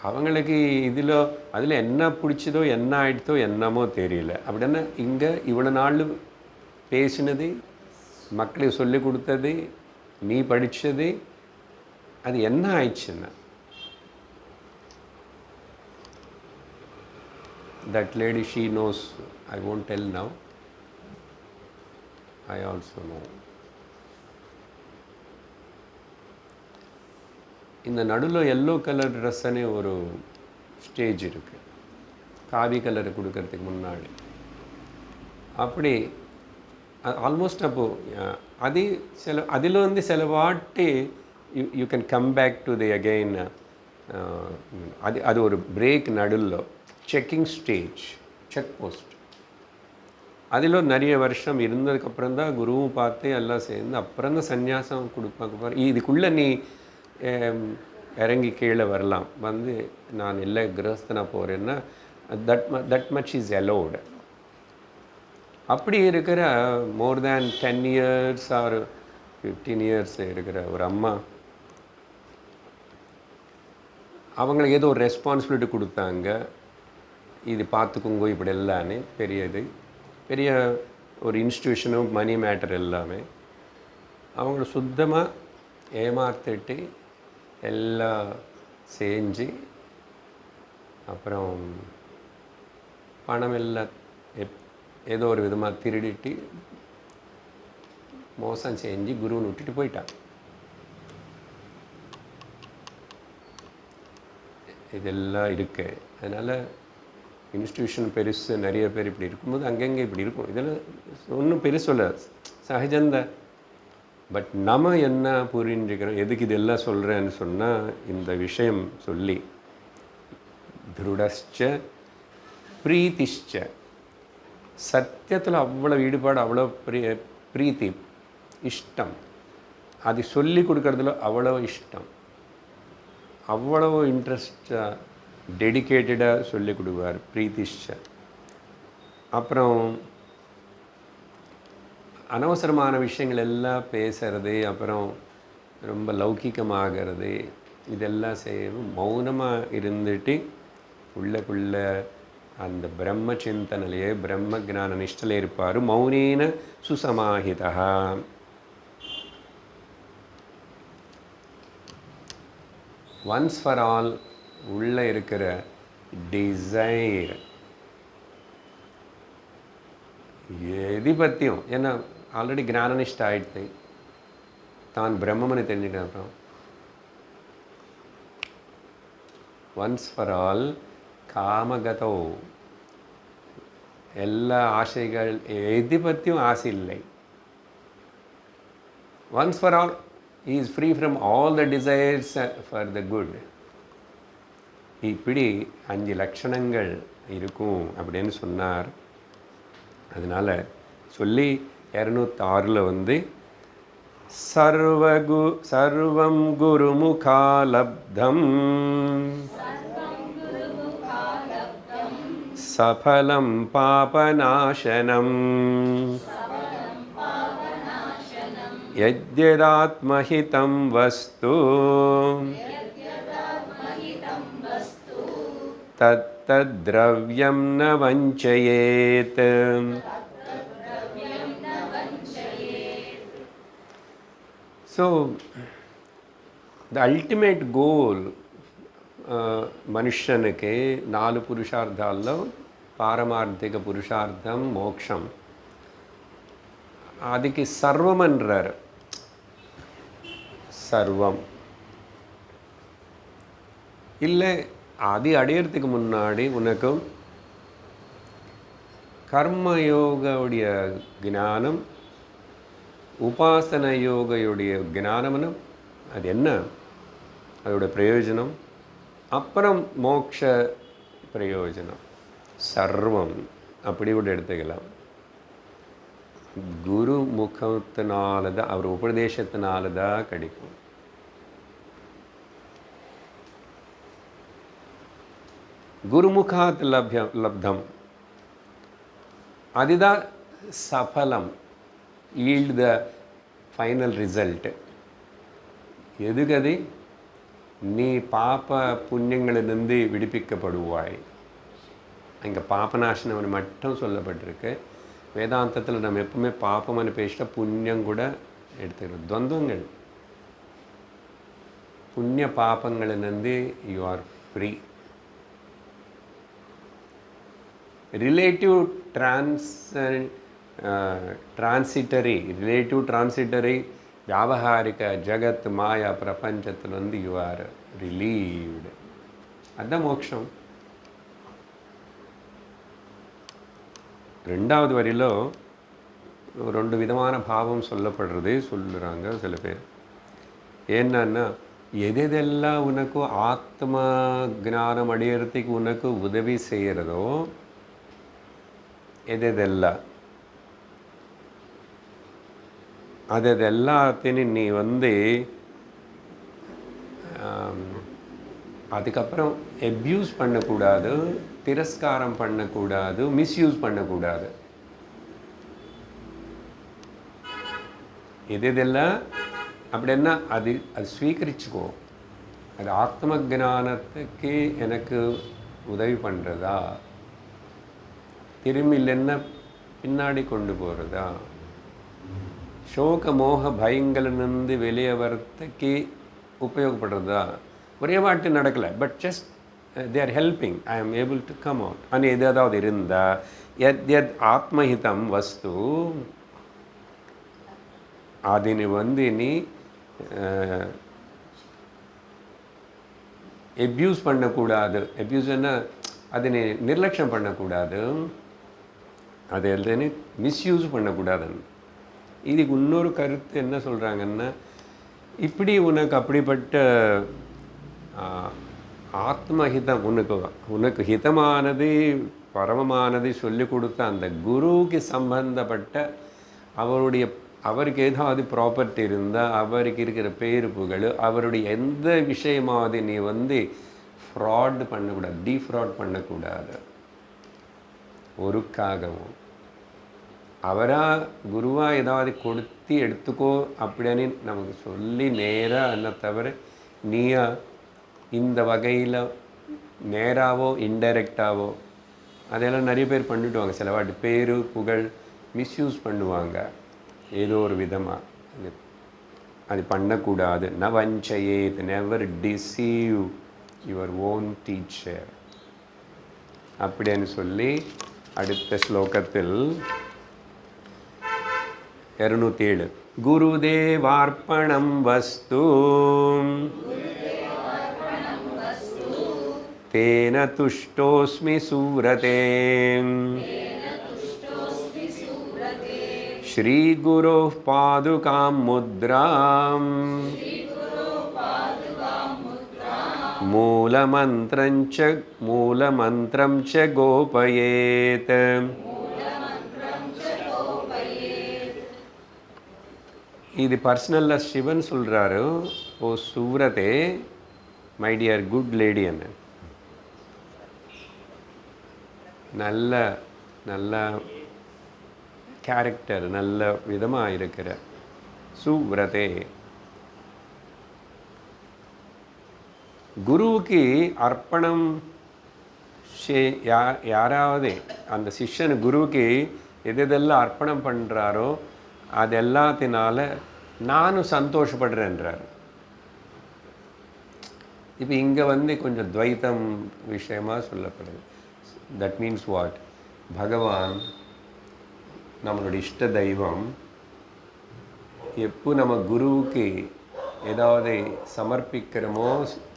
அவங்களுக்கு அதில் என்ன பிடிச்சதோ என்ன ஆயிடுதோ என்னமோ தெரியல. அப்படின்னா இங்கே இவ்வளோ நாள் பேசினது, மக்களுக்கு சொல்லி கொடுத்தது, நீ படித்தது, அது என்ன ஆயிடுச்சுன்னா that lady, she knows. I won't tell now. I also know. இந்த நடுவில் எல்லோ கலர் ட்ரெஸ்ஸனே ஒரு ஸ்டேஜ் இருக்குது, காவி கலர் கொடுக்கறதுக்கு முன்னாடி. அப்படி ஆல்மோஸ்ட் அப்போது அது அதில் சில வாட்டி you can come back to the again. அது ஒரு பிரேக் நடுவில் செக்கிங் ஸ்டேஜ், செக் போஸ்ட். அதில் நிறைய வருஷம் இருந்ததுக்கப்புறம் தான் குருவும் பார்த்து எல்லாம் சேர்ந்து அப்புறம் தான் சந்நியாசம் கொடுப்பாங்க. இதுக்குள்ளே நீ இறங்கி கீழே வரலாம், நான் இல்லை கிரகஸ்தனா போகிறேன்னா தட் மச் இஸ் அலோவ்டு. அப்படி இருக்கிற மோர் தேன் 10 years ஆர் 15 years இருக்கிற ஒரு அம்மா, அவங்களுக்கு ஏதோ ஒரு ரெஸ்பான்சிபிலிட்டி கொடுத்தாங்க, இது பார்த்துக்குங்கோ இப்படி எல்லாமே பெரிய ஒரு இன்ஸ்டியூஷனும் மணி மேட்டர் எல்லாமே அவங்கள சுத்தமாக ஏமாற்றிட்டு எல்லாம் செஞ்சு அப்புறம் பணம் எல்லாம் ஏதோ ஒரு விதமாக திருடிட்டு மோசம் செஞ்சு குருன்னு விட்டுட்டு போயிட்டாங்க. இதெல்லாம் இருக்கு. அதனால் இன்ஸ்டியூஷன் பெருசு, நிறைய பேர் இப்படி இருக்கும்போது அங்கங்கே இப்படி இருக்கும். இதெல்லாம் ஒன்றும் பெருசொல்ல, சகஜந்த. பட் நம்ம என்ன புரிஞ்சுக்கிறோம், எதுக்கு இதெல்லாம் சொல்கிறேன்னு சொன்னால், இந்த விஷயம் சொல்லி திருடஸ்ச பிரீத்திஷ்ச, சத்தியத்தில் அவ்வளோ ஈடுபாடு, அவ்வளோ பிரீத்தி, இஷ்டம், அது சொல்லி கொடுக்கறதுல அவ்வளோ இஷ்டம், அவ்வளோ இன்ட்ரெஸ்டாக டெடிக்கேட்டடாக சொல்லி கொடுப்பார் பிரீத்திஷ்ச. அப்புறம் அனவசரமான விஷயங்கள் எல்லாம் பேசுறது, அப்புறம் ரொம்ப லௌகிகமாகிறது, இதெல்லாம் செய்யணும். மௌனமாக இருந்துட்டு உள்ளக்குள்ளே அந்த பிரம்ம சிந்தனையிலே பிரம்ம ஞான நிஷ்டலே இருப்பார். மௌனேன சுசமாஹிதா. ஒன்ஸ் ஃபார் ஆல் உள்ளே இருக்கிற டிசைர் எது பற்றியும், ஏன்னா ஆல்ரெடி ஞானனிஷ்ட ஆயிடுத்து, தான் பிரம்மன்னு தெரிஞ்சுக்கிட்ட அப்புறம் ஒன்ஸ் ஃபார் ஆல் காமகதோ, எல்லா ஆசைகள் எது பற்றியும் ஆசை இல்லை. Once for all he is free from all the desires for the good. இப்படி 5 லட்சணங்கள் இருக்கும் அப்படின்னு சொன்னார். அதனால் சொல்லி 206 வந்து சர்வம் குருமுகாலப்தம் சபலம் பாபநாசனம் யத்யதாத்மஹிதம் வஸ்து தத்தத்ரவ்யம் ந வஞ்சயேத். So, the ultimate goal మనుష్యునికి 4 పురుషార్థాల్లో పారమార్థిక పురుషార్థం మోక్షం. அதுக்கு சர்வம் என்றார். சர்வம் இல்லை, அது அடையிறதுக்கு முன்னாடி உனக்கு கர்மயோகவுடைய ஞானம், உபாசன யோகையுடைய ஞானம்னு அது என்ன, அதோட பிரயோஜனம், அப்புறம் மோட்ச பிரயோஜனம், சர்வம் அப்படி கூட எடுத்துக்கலாம். குரு முகத்தினால தான், அவர் உபதேசத்தினால தான் கிடைக்கும். குருமுகாத் லப்தம், அதுதான் சஃபலம், yield the final result. எதுகது? நீ பாப புண்ணியங்களிலிருந்து விடுவிக்கப்படுவாய். அங்கே பாபநாசனம் மட்டும் சொல்லப்பட்டிருக்கு. வேதாந்தத்தில் நம்ம எப்பவுமே பாப்பம்னு பேசிட்டா புண்ணியம் கூட எடுத்துக்கிறோம். துவந்தங்கள், புண்ணிய பாபங்களிலிருந்து you are free. Relative transitory வியாபகாரிக ஜகத் மாயா பிரபஞ்சத்தில் வந்து யூ ஆர் ரிலீவ்டு. அதுதான் மோட்சம். 2வது வரியில் 2 விதமான பாவம் சொல்லப்படுறது சொல்லுறாங்க சில பேர். என்னன்னா, எதெல்லாம் உனக்கு ஆத்ம ஞானம் அடையிறதுக்கு உனக்கு உதவி செய்கிறதோ, எதெல்லாம் அதெல்லாத்தையும் நீ வந்து அதுக்கப்புறம் அப்யூஸ் பண்ணக்கூடாது, திரஸ்காரம் பண்ணக்கூடாது, மிஸ்யூஸ் பண்ணக்கூடாது. எதெல்லாம் அப்படின்னா அது ஸ்வீகரிச்சுக்கோ. அது ஆத்ம ஞானத்துக்கு எனக்கு உதவி பண்ணுறதா, திரும்பி இல்லைன்னா பின்னாடி கொண்டு போகிறதா, சோக மோக பயங்களிலிருந்து வெளியே வரத்துக்கு உபயோகப்படுறதா. ஒரே வாட்டி நடக்கலை, but just they are helping, I am able to come out. అని ఏదేదాவது இருந்தால் యద్ ఆత్మహితం వస్తు அதினை வந்து நீ எப்யூஸ் பண்ணக்கூடாது. எப்யூஸ்ன்னா அதனை நிர்லட்சியம் பண்ணக்கூடாது, அதை எழுதுன்னு மிஸ்யூஸ் பண்ணக்கூடாதுன்னு. இதுக்கு இன்னொரு கருத்து என்ன சொல்கிறாங்கன்னா, இப்படி உனக்கு அப்படிப்பட்ட ஆத்மஹிதம், உனக்கு ஹிதமானது பரமமானது சொல்லிக் கொடுத்த அந்த குருவுக்கு சம்பந்தப்பட்ட அவருக்கு ஏதாவது ப்ராப்பர்ட்டி இருந்தால், அவருக்கு இருக்கிற பேரு புகழ், அவருடைய எந்த விஷயமாவது நீ வந்து ஃப்ராட் பண்ணக்கூடாது, டீஃப்ராட் பண்ணக்கூடாது. ஒருக்காகவும் அவராக குருவாக ஏதாவது கொடுத்து எடுத்துக்கோ அப்படின்னு நமக்கு சொல்லி நேராக என்ன தவிர, நீயா இந்த வகையில் நேராவோ இன்டைரக்டாவோ அதெல்லாம் நிறைய பேர் பண்ணிவிடுவாங்க. சில வாட்டி பேர் புகழ் மிஸ்யூஸ் பண்ணுவாங்க ஏதோ ஒரு விதமாக. அது பண்ணக்கூடாது. ந வஞ்சயேத், never deceive your own teacher அப்படின்னு சொல்லி அடுத்த ஸ்லோகத்தில் 207 குருதேவார்ப்பணம் வஸ்து தேன துஷ்டோஸ்மி சூரதே ஸ்ரீகுரோः பாதுகாம் முத்ராம் மூலமந்திரம் ச கோபயேத். இது பர்சனலாக சிவன் சொல்கிறாரு, ஓ சூரதே மை டியர் குட் லேடி என்ன, நல்ல நல்ல கேரக்டர் நல்ல விதமாக இருக்கிற சுவ்ரதே. குருவுக்கு அர்ப்பணம் யாராவது அந்த சிஷ்யன் குருவுக்கு எதெல்லாம் அர்ப்பணம் பண்ணுறாரோ அது எல்லாத்தினால நானும் சந்தோஷப்படுறேன்றார். இப்போ இங்கே கொஞ்சம் துவைத்தம் விஷயமாக சொல்லப்படுது. That means what? பகவான் நம்மளுடைய இஷ்ட தெய்வம். எப்போ நம்ம குருவுக்கு ஏதாவது சமர்ப்பிக்கிறோமோ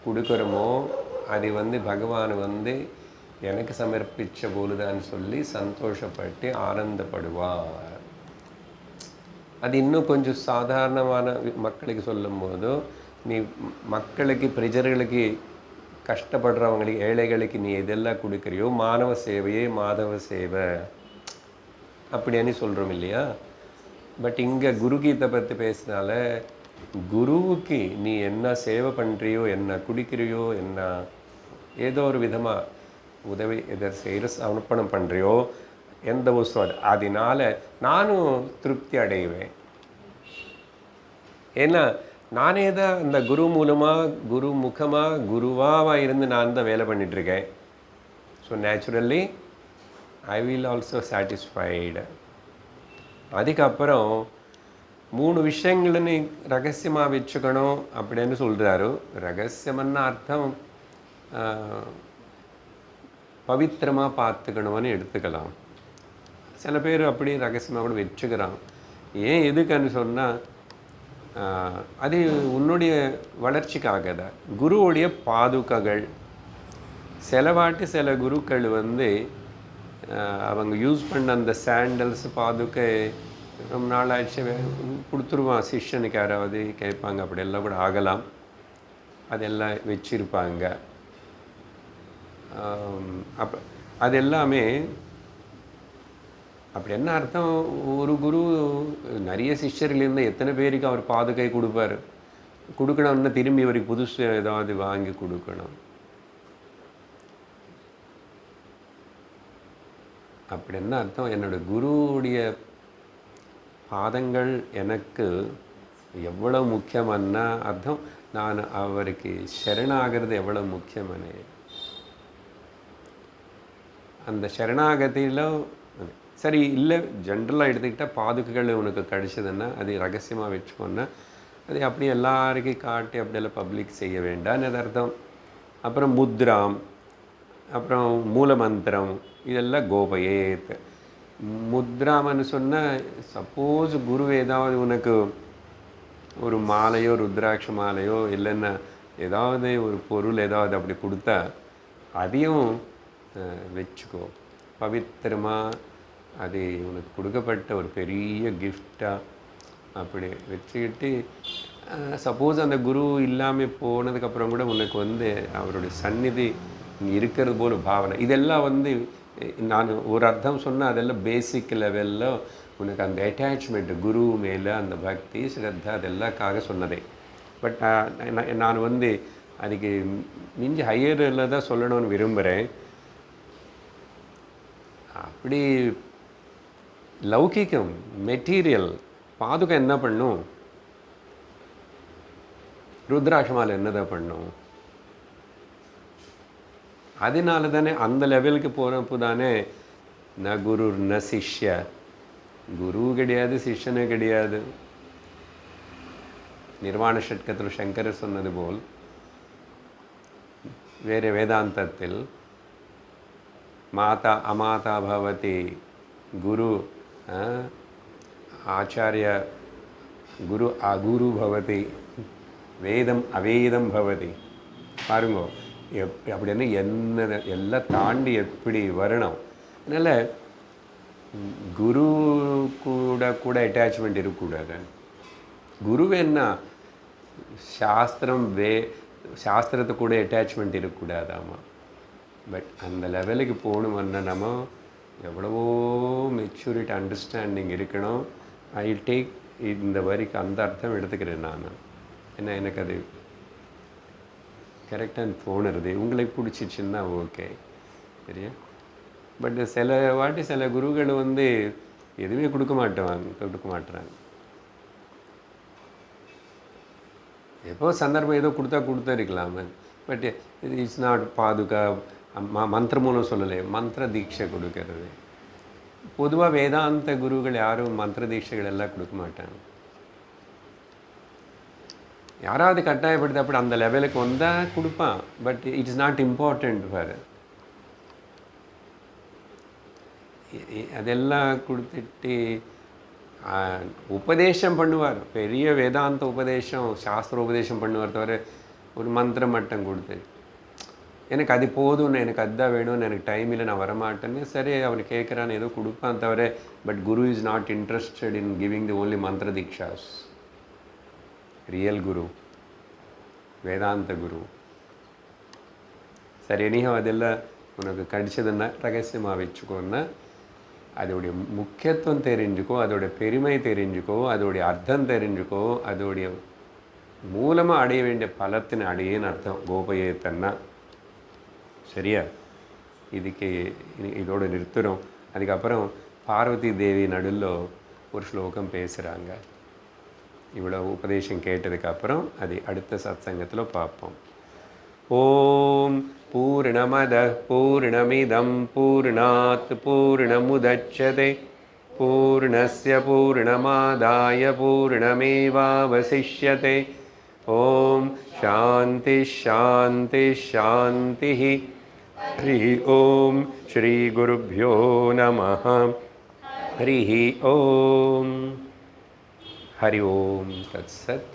கொடுக்குறோமோ அது பகவான் எனக்கு சமர்ப்பித்த போலுதான்னு சொல்லி சந்தோஷப்பட்டு ஆனந்தப்படுவார். அது இன்னும் கொஞ்சம் சாதாரணமான மக்களுக்கு சொல்லும் போதோ, நீ மக்களுக்கு பிரஜர்களுக்கு கஷ்டப்படுறவங்களுக்கு ஏழைகளுக்கு நீ எதெல்லாம் கொடுக்குறியோ மானவ சேவையே மாதவ சேவை அப்படின்னு சொல்கிறோம் இல்லையா? பட் இங்கே குருகீதை பற்றி பேசினால குருவுக்கு நீ என்ன சேவை பண்ணுறியோ என்ன குடிக்கிறியோ என்ன ஏதோ ஒரு விதமாக உதவி எதை செய்கிற சமர்ப்பணம் பண்ணுறியோ எந்த வஸ்து அதனால நானும் திருப்தி அடைவேன். ஏன்னா நானே தான் அந்த குரு மூலமாக குரு முகமாக குருவாக இருந்து நான் தான் வேலை பண்ணிகிட்ருக்கேன். So naturally I will also satisfied. அதுக்கப்புறம் 3 விஷயங்களை நீ ரகசியமாக வச்சுக்கணும் அப்படின்னு சொல்கிறாரு. ரகசியம்னா அர்த்தம் பவித்திரமாக பார்த்துக்கணும்னு எடுத்துக்கலாம். சில பேர் அப்படி ரகசியமாக கூட வச்சுக்கிறான். ஏன் எதுக்குன்னு சொன்னால் அது உன்னுடைய வளர்ச்சிக்காக தான். குருவுடைய பாதுகைகள் சிலவாட்டி சில குருக்கள் அவங்க யூஸ் பண்ண அந்த சாண்டல்ஸ் பாதுகை ரொம்ப நாள் ஆயிடுச்சு கொடுத்துருவான் சிஷ்யனுக்கு. யாராவது கேட்பாங்க, அப்படியெல்லாம் கூட ஆகலாம். அதெல்லாம் வச்சிருப்பாங்க. அப்போ அது எல்லாமே அப்படி என்ன அர்த்தம்? ஒரு குரு நிறைய சிஷ்யர்லேருந்து எத்தனை பேருக்கு அவர் பாதுகை கொடுப்பார். கொடுக்கணும்னா திரும்பி அவருக்கு புதுசு ஏதாவது வாங்கி கொடுக்கணும். அப்படி என்ன அர்த்தம்? என்னோட குருவுடைய பாதங்கள் எனக்கு எவ்வளோ முக்கியம்னா அர்த்தம் நான் அவருக்கு சரணாகிறது எவ்வளோ முக்கியமனே. அந்த சரணாகதியில் சரி இல்லை ஜென்ரலாக எடுத்துக்கிட்டால் பாதுகைகள் உனக்கு கிடைச்சதுன்னா அது ரகசியமாக வச்சுக்கோன்னா அது அப்படி எல்லாருக்கும் காட்டி அப்படியெல்லாம் பப்ளிக் செய்ய வேண்டாம்னு அது அர்த்தம். அப்புறம் முத்ராம், அப்புறம் மூலமந்திரம், இதெல்லாம் கோபயேத். முத்ராமன்னு சொன்னால் சப்போஸ் குரு ஏதாவது உனக்கு ஒரு மாலையோ ருத்ராட்ச மாலையோ இல்லைன்னா ஏதாவது ஒரு பொருள் ஏதாவது அப்படி கொடுத்தா அதையும் வச்சுக்கோ. பவித்திரமாக அது உனக்கு கொடுக்கப்பட்ட ஒரு பெரிய கிஃப்டாக அப்படி வச்சுக்கிட்டு சப்போஸ் அந்த குரு இல்லாமல் போனதுக்கப்புறம் கூட உனக்கு அவருடைய சந்நிதி இருக்கிறது போல பாவனை. இதெல்லாம் நான் ஒரு அர்த்தம் சொன்னால் அதெல்லாம் பேசிக் லெவலில் உனக்கு அந்த அட்டாச்மெண்ட் குரு மேலே அந்த பக்தி ஸ்ரத்தா அதெல்லாக்காக சொன்னதே. பட் நான் அதுக்கு மிஞ்சி ஹையரில் தான் சொல்லணும்னு விரும்புகிறேன். அப்படி லௌகிக்கம் மெட்டீரியல் பாதுகை என்ன பண்ணும்? ருத்ராட்சமால் என்னதான் பண்ணும்? அதனால தானே அந்த லெவலுக்கு போகிறப்போ தானே ந குரு ந சிஷ்ய, குரு கிடையாது சிஷ்யனே கிடையாது. நிர்வாண ஷட்கத்தில் சங்கரர் சொன்னது போல் வேறு வேதாந்தத்தில் மாதா அமாதா பவதி குரு ஆச்சாரிய குரு அகுரு பவதி வேதம் அவேதம் பவதி. பாருங்க அப்படின்னு என்ன எல்லாம் தாண்டி எப்படி வரணும். அதனால் குரு கூட அட்டாச்மெண்ட் இருக்கக்கூடாது. குருவே என்ன சாஸ்திரத்து கூட அட்டாச்மெண்ட் இருக்கக்கூடாதாமா. பட் அந்த லெவலுக்கு போகணும்னா நம்ம எவ்வளவோ மெச்சூரிட்டி அண்டர்ஸ்டாண்டிங் இருக்கணும். ஐ டேக் இந்த வரிக்கு அந்த அர்த்தம் எடுத்துக்கிறேன் நான். ஏன்னா எனக்கு அது கரெக்டாக தோணுறது. உங்களுக்கு பிடிச்சிச்சின்னா ஓகே, சரியா. பட் சில வாட்டி சில குருகள் எதுவுமே கொடுக்க மாட்டுறாங்க. எப்போ சந்தர்ப்பம் ஏதோ கொடுத்தா இருக்கலாமே. பட் இட்ஸ் நாட் பாதுகா மந்திர மூலம் சொல்லலை, மந்திர தீட்சை கொடுக்கறது. பொதுவாக வேதாந்த குருகள் யாரும் மந்திர தீட்சைகள் எல்லாம் கொடுக்க மாட்டாங்க. யாராவது கட்டாயப்படுத்த அப்படி அந்த லெவலுக்கு வந்தால் கொடுப்பான். But it's not important for. அதெல்லாம் கொடுத்துட்டு உபதேசம் பண்ணுவார், பெரிய வேதாந்த உபதேசம் சாஸ்திர உபதேசம் பண்ணுவார். தவிர ஒரு மந்திர மட்டம் கொடுத்து எனக்கு அது போதும்னு, எனக்கு அதுதான் வேணும்னு, எனக்கு டைம் இல்லை, நான் வரமாட்டேன்னு சரி அவர் கேட்குறான்னு ஏதோ கொடுப்பான். தவிர but Guru is not interested in giving the only மந்திர தீக்ஷாஸ். ரியல் குரு, வேதாந்த குரு. சரி, எனிஹோ அதெல்லாம் உனக்கு கடிச்சதுன்னா ரகசியமாக வச்சுக்கோன்னா, அதோடைய முக்கியத்துவம் தெரிஞ்சுக்கோ, அதோடைய பெருமை தெரிஞ்சுக்கோ, அதோடைய அர்த்தம் தெரிஞ்சுக்கோ, அதோடைய மூலமாக அடைய வேண்டிய பலத்தின் அடையேன்னு அர்த்தம் கோபயேத்தன்னா. சரியா? இதுக்கு இதோடு நிறுத்துகிறோம். அதுக்கப்புறம் பார்வதி தேவி நடுவில் ஒரு ஸ்லோகம் பேசுகிறாங்க. இவ்வளோ உபதேசம் கேட்டதுக்கப்புறம் அது அடுத்த சத்சங்கத்தில் பார்ப்போம். ஓம் பூர்ணமத பூர்ணமிதம் பூர்ணாத் பூர்ணமுதச்யதே பூர்ணஸ்ய பூர்ணமாதாய பூர்ணமேவாவசிஷ்யதே. ஓம் சாந்தி சாந்தி சாந்தி. ஹரி ஓம் ஸ்ரீ குருப்யோ நமः. ஹரி ஓம். ஹரி ஓம் தத்சத்.